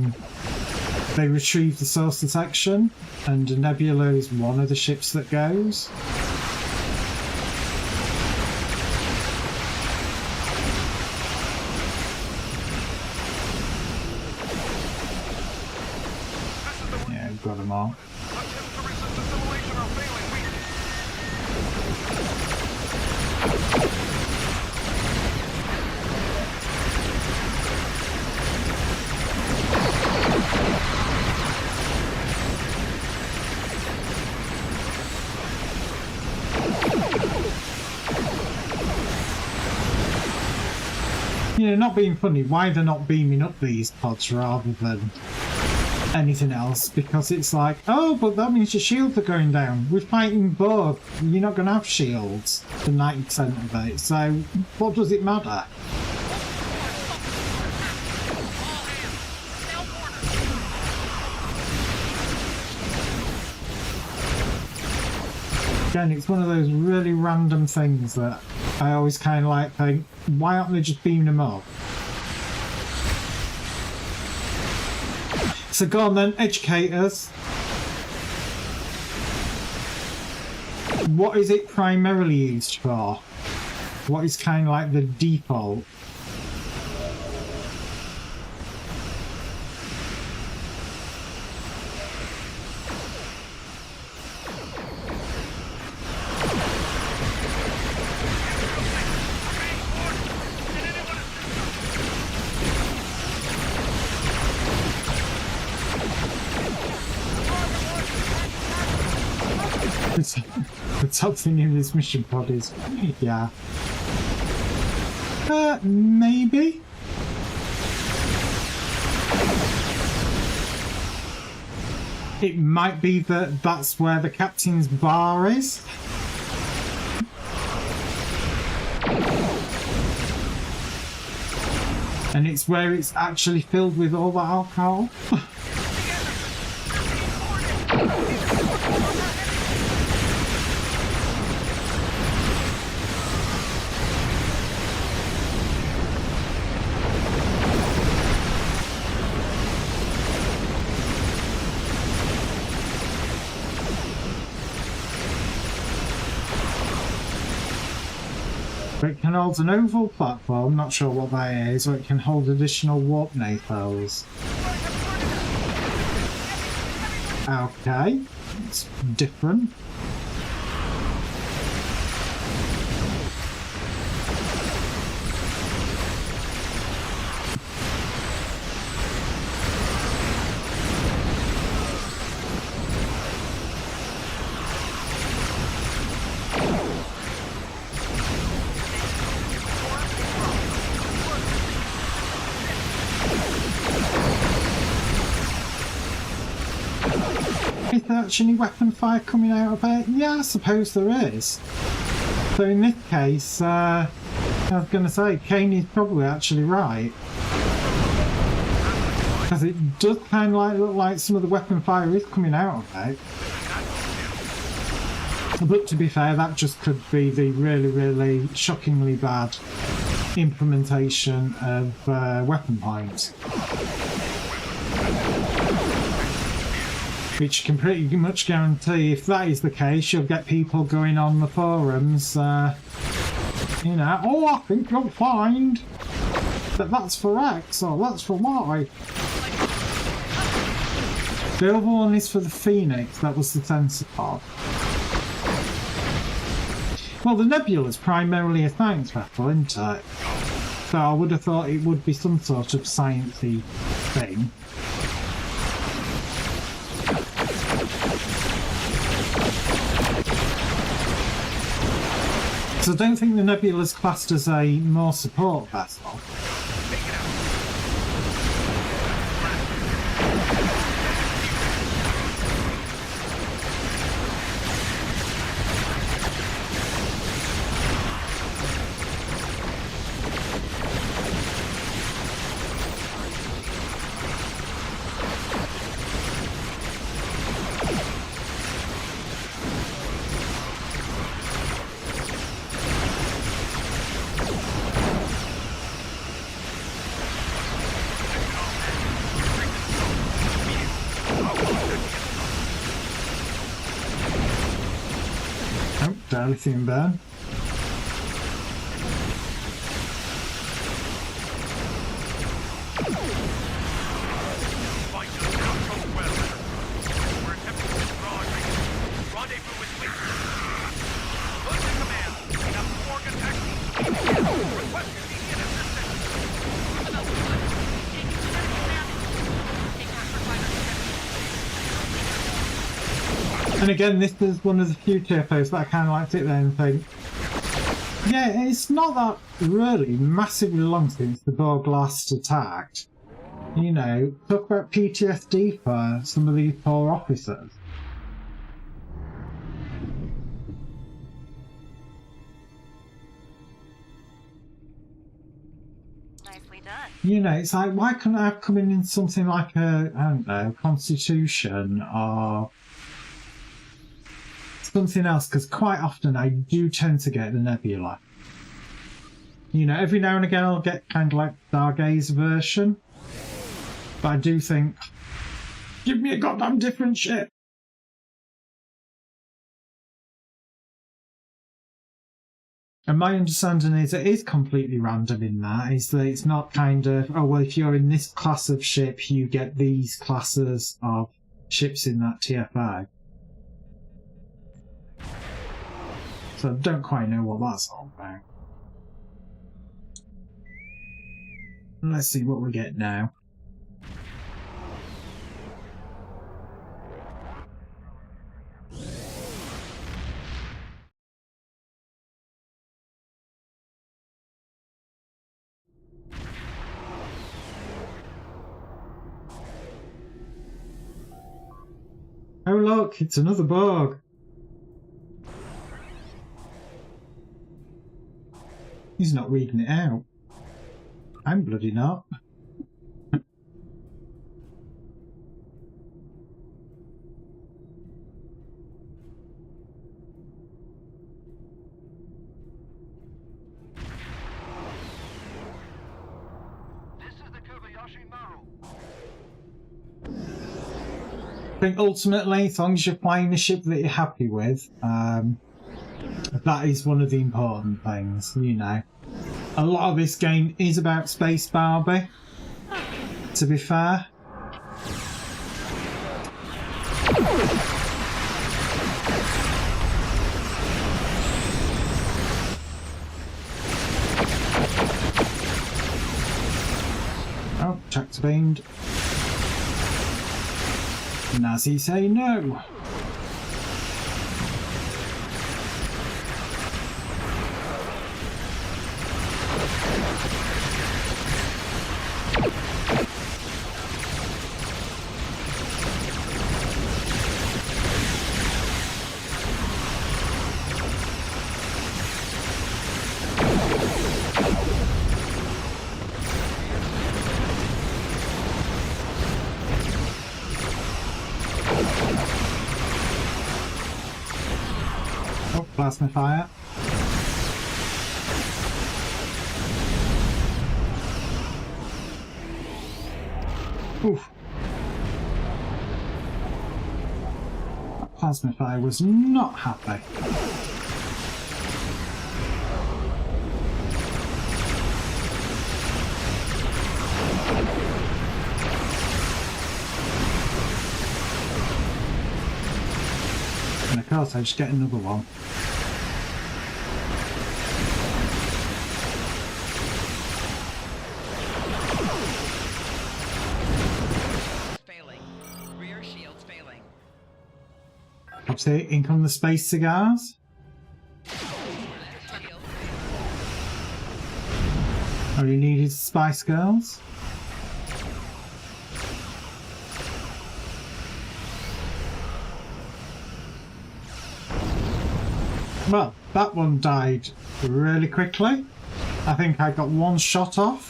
they retrieve the source detection, and Nebula is one of the ships that goes. Yeah, we've got them all. You know, not being funny, why they're not beaming up these pods rather than anything else, because it's like, oh, but that means your shields are going down. We're fighting Borg. You're not going to have shields for 90% of it, so what does it matter? Again, it's one of those really random things that I always kind of like think, why aren't they just beaming them up? So go on then, educate us. What is it primarily used for? What is kind of like the default? Something in this mission pod is, yeah. Maybe. It might be that that's where the captain's bar is. And it's where it's actually filled with all the alcohol. It can hold an oval platform, not sure what that is, or it can hold additional warp nacelles. Okay, it's different. Is there actually weapon fire coming out of it? Yeah, I suppose there is. So in this case, I was going to say, Kane is probably actually right. Because it does kind of like look like some of the weapon fire is coming out of it. But to be fair, that just could be the really, really shockingly bad implementation of weapon points. Which you can pretty much guarantee, if that is the case, you'll get people going on the forums, you know, oh, I think you'll find that that's for X, or that's for Y. The other one is for the Phoenix, that was the sensor pod. Well, the Nebula is primarily a science vessel, isn't it? So I would have thought it would be some sort of sciencey thing. So I don't think the Nebula is classed as a more support vessel. Anything bad? And again, this is one of the few TFOs that I kind of like to sit there and think, yeah, it's not that really massively long since the Borg last attacked. You know, talk about PTSD for some of these poor officers. Nicely done. You know, it's like, why couldn't I have come in something like a, I don't know, Constitution or something else, because quite often I do tend to get the Nebula. You know, every now and again I'll get kind of like Stargaze version, but I do think, give me a goddamn different ship. And my understanding is it is completely random in that, is that it's not kind of, oh well, if you're in this class of ship you get these classes of ships in that TFI. So I don't quite know what that's all about. Let's see what we get now. Oh look, it's another Borg. He's not reading it out. I'm bloody not. I think ultimately, as long as you're flying a ship that you're happy with, that is one of the important things, you know. A lot of this game is about Space Barbie, to be fair. Oh, tractor beamed. Nazi say no. Plasma fire. Oof. plasmifier was not happy. And of course I just get another one. See, in come the space cigars. All you need is Spice Girls. Well, that one died really quickly. I think I got one shot off.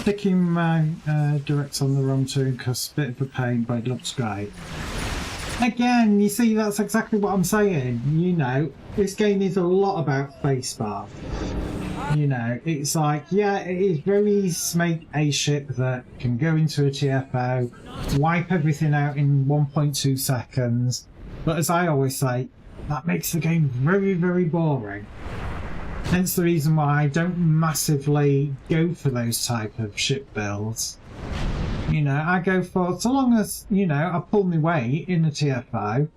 Sticking my directs on the wrong tune because bit of a pain, but it looks great. Again, you see, that's exactly what I'm saying. You know, this game is a lot about spacebar. You know, it's like, yeah, it is very easy to make a ship that can go into a TFO, wipe everything out in 1.2 seconds. But as I always say, that makes the game very, very boring. Hence the reason why I don't massively go for those type of ship builds. You know, I go for, so long as, you know, I pull my weight in a TFO,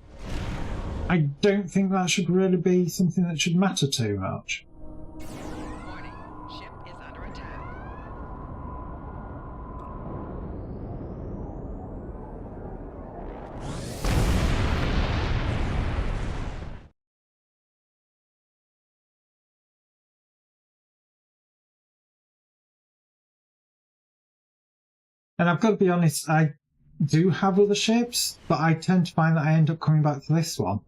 I don't think that should really be something that should matter too much. Warning, ship is under attack. And I've got to be honest, I do have other ships, but I tend to find that I end up coming back to this one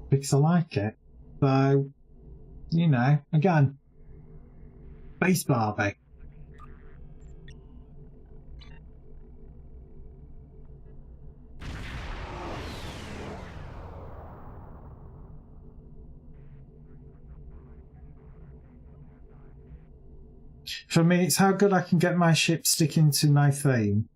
because I like it. So, you know, again, Base Barbie. For me, it's how good I can get my ship sticking to my theme.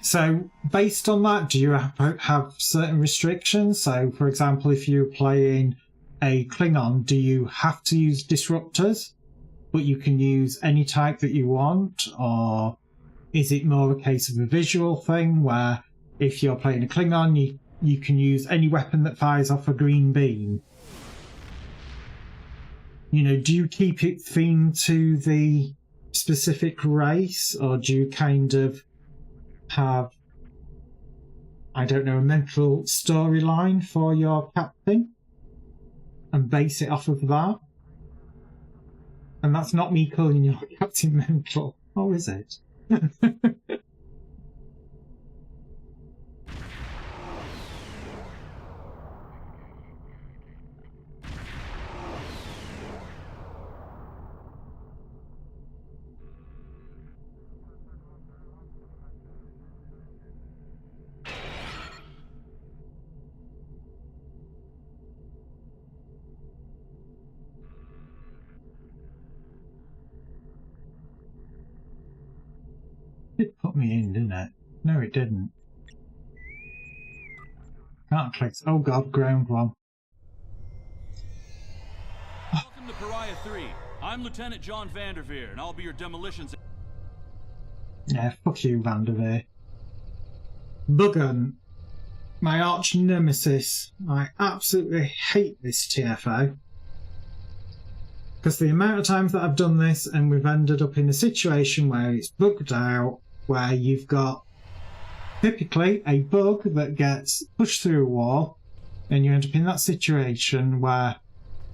So, based on that, do you have certain restrictions? So, for example, if you're playing a Klingon, do you have to use disruptors, but you can use any type that you want? Or is it more a case of a visual thing where if you're playing a Klingon, you can use any weapon that fires off a green beam? You know, do you keep it themed to the specific race, or do you kind of have, I don't know, a mental storyline for your captain and base it off of that? And that's not me calling your captain mental. Oh, is it? It put me in, didn't it? No, it didn't. Can't click. Oh god, ground one. Welcome to Pariah 3. I'm Lieutenant John Vanderveer, and I'll be your demolitions. Yeah, fuck you, Vanderveer. Buggun, my arch nemesis. I absolutely hate this TFO. Because the amount of times that I've done this and we've ended up in a situation where it's bugged out, where you've got typically a bug that gets pushed through a wall, and you end up in that situation where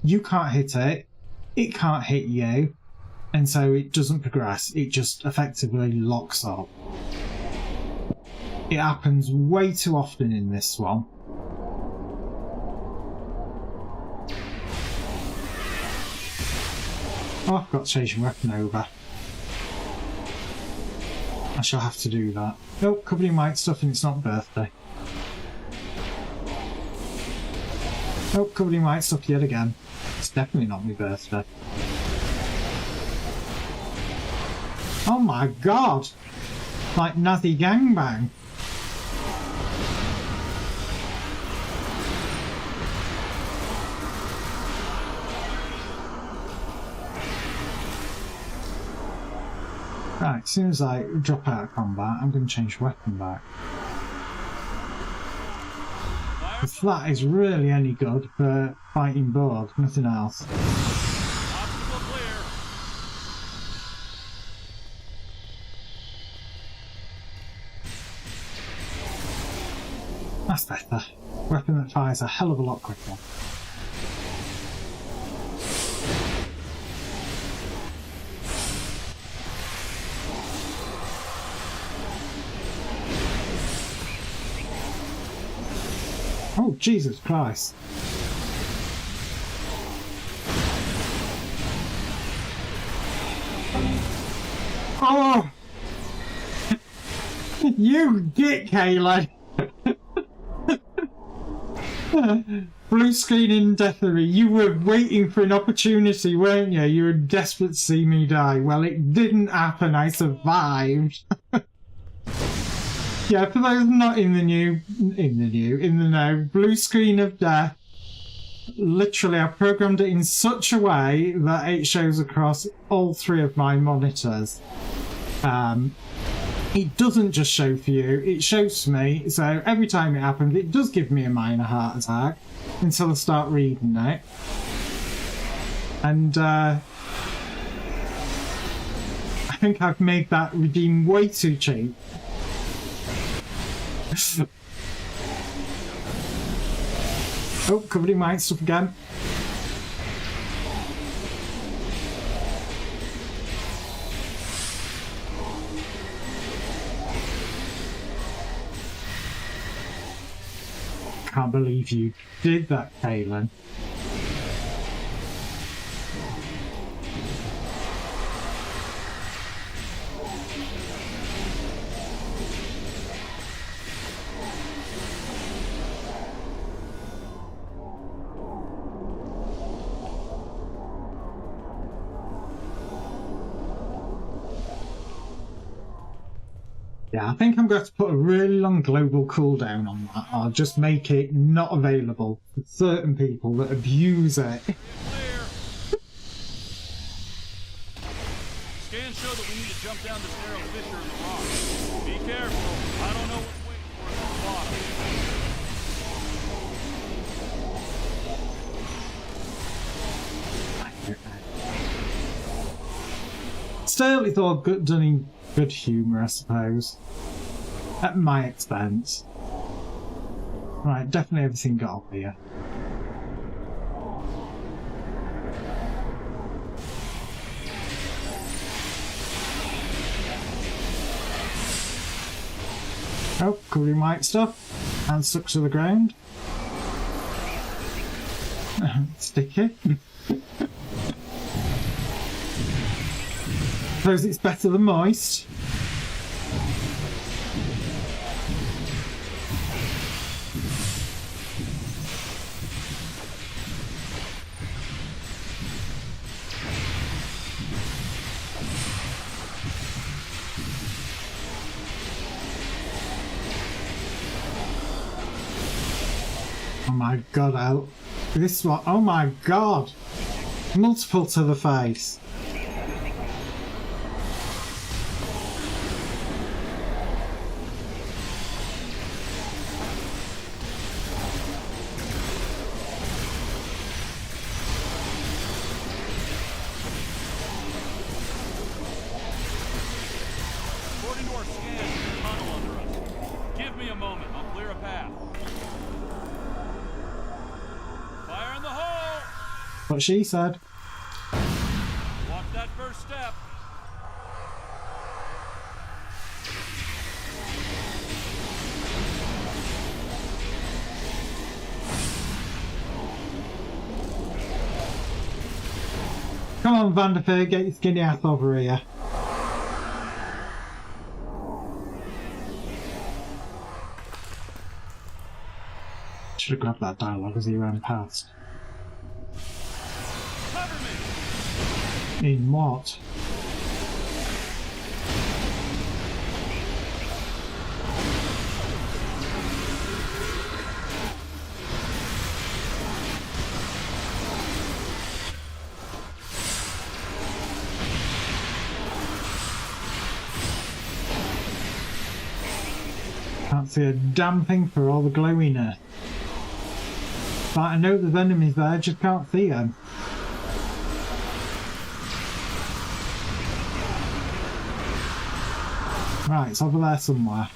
you can't hit it, it can't hit you, and so it doesn't progress. It just effectively locks up. It happens way too often in this one. Oh, I've got to change my weapon over. I shall have to do that. Nope, covered in white stuff and it's not birthday. Oh, covered in white stuff yet again. It's definitely not my birthday. Oh my god! Like Nazi gangbang. Right, as soon as I drop out of combat, I'm going to change weapon back. If that is really any good for fighting Borg, nothing else. That's better. Weapon that fires a hell of a lot quicker. Oh, Jesus Christ. Oh! You get Kayla! Blue screen indefinitely. You were waiting for an opportunity, weren't you? You were desperate to see me die. Well, it didn't happen. I survived. Yeah, for those not in the know, blue screen of death. Literally, I programmed it in such a way that it shows across all three of my monitors. It doesn't just show for you, it shows for me, so every time it happens, it does give me a minor heart attack until I start reading it. And I think I've made that redeem way too cheap. Oh, covered in white stuff again. Can't believe you did that, Kaylin. Yeah, I think I'm going to have to put a really long global cooldown on that. I'll just make it not available for certain people that abuse it. Scans show that we need to jump down this narrow fissure in the rock. Be careful. I don't know what's waiting for us at the bottom. Still, it's all good, done in good humour, I suppose. At my expense. Right, definitely everything got up here. Oh, cool in white stuff. And stuck to the ground. Sticky. Suppose it's better than moist. Oh my god, this one, oh my god! Multiple to the face. According to our scans, there's a tunnel under us. Give me a moment, I'll clear a path. Fire in the hole! What she said. Watch that first step. Come on, Vanderfeer, get your skinny ass over here. Should have grabbed that dialogue as he ran past. In what? Can't see a damn thing for all the glowiness. But I know there's enemies there, I just can't see them. Right, it's over there somewhere.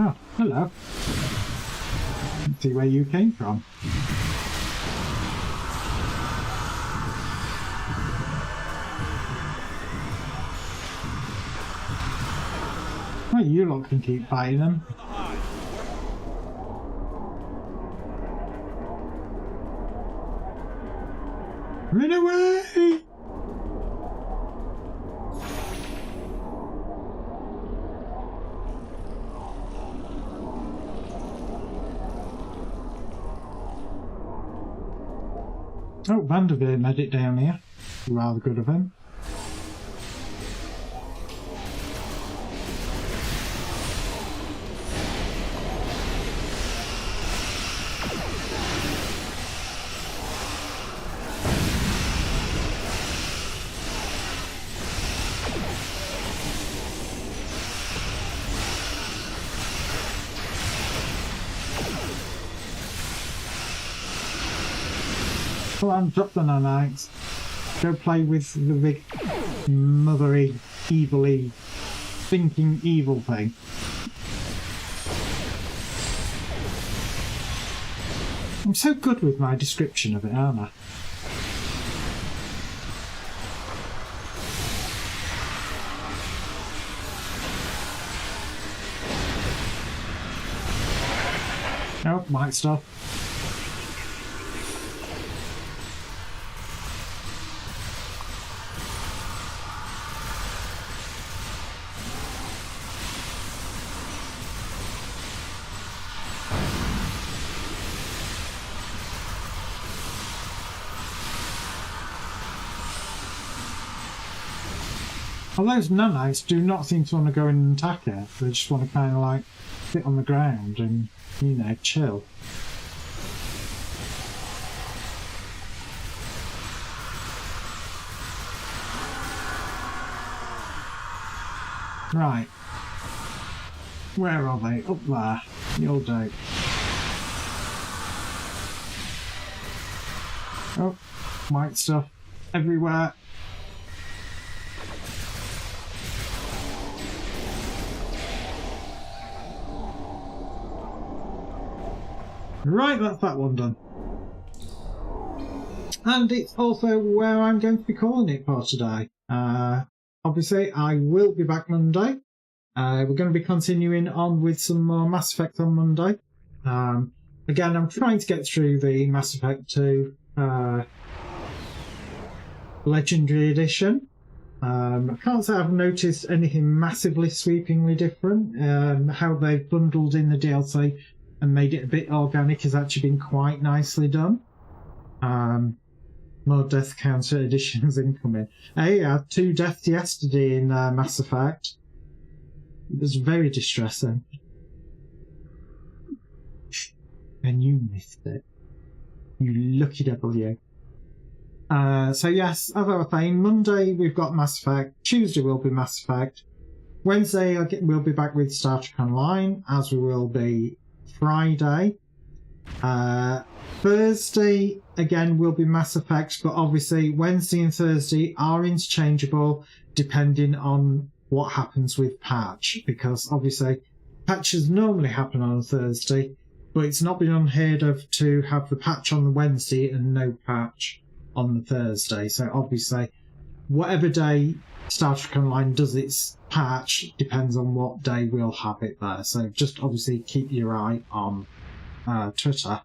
Oh, hello. Let's see where you came from. Oh, you lot can keep fighting them. Run away! Oh, Vanderveer made it down here. Rather good of him. Come on, drop the nanites. Go play with the big mothery, evilly, thinking evil thing. I'm so good with my description of it, aren't I? Oh, might stop. Well, those nanites do not seem to want to go in and attack it. They just want to kind of like sit on the ground and, you know, chill. Right. Where are they? Up there. You'll do. Oh, white stuff everywhere. Right, that's that one done. And it's also where I'm going to be calling it for today. Obviously, I will be back Monday. We're going to be continuing on with some more Mass Effect on Monday. Again, I'm trying to get through the Mass Effect 2 Legendary Edition. I can't say I've noticed anything massively sweepingly different. How they've bundled in the DLC and made it a bit organic has actually been quite nicely done. More death counter editions incoming. Hey, I had 2 deaths yesterday in Mass Effect. It was very distressing. And you missed it. You lucky devil, you. So yes, as I was saying, Monday we've got Mass Effect. Tuesday will be Mass Effect. Wednesday we'll be back with Star Trek Online, as we will be Friday. Thursday again will be Mass Effect, but obviously Wednesday and Thursday are interchangeable depending on what happens with patch, because obviously patches normally happen on a Thursday, but it's not been unheard of to have the patch on the Wednesday and no patch on the Thursday. So obviously whatever day Star Trek Online does its patch depends on what day we'll have it there. So just obviously keep your eye on Twitter.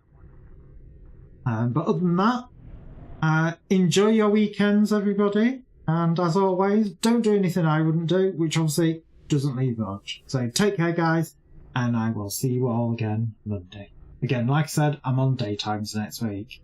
But other than that, enjoy your weekends, everybody. And as always, don't do anything I wouldn't do, which obviously doesn't leave much. So take care, guys, and I will see you all again Monday. Again, like I said, I'm on daytimes next week.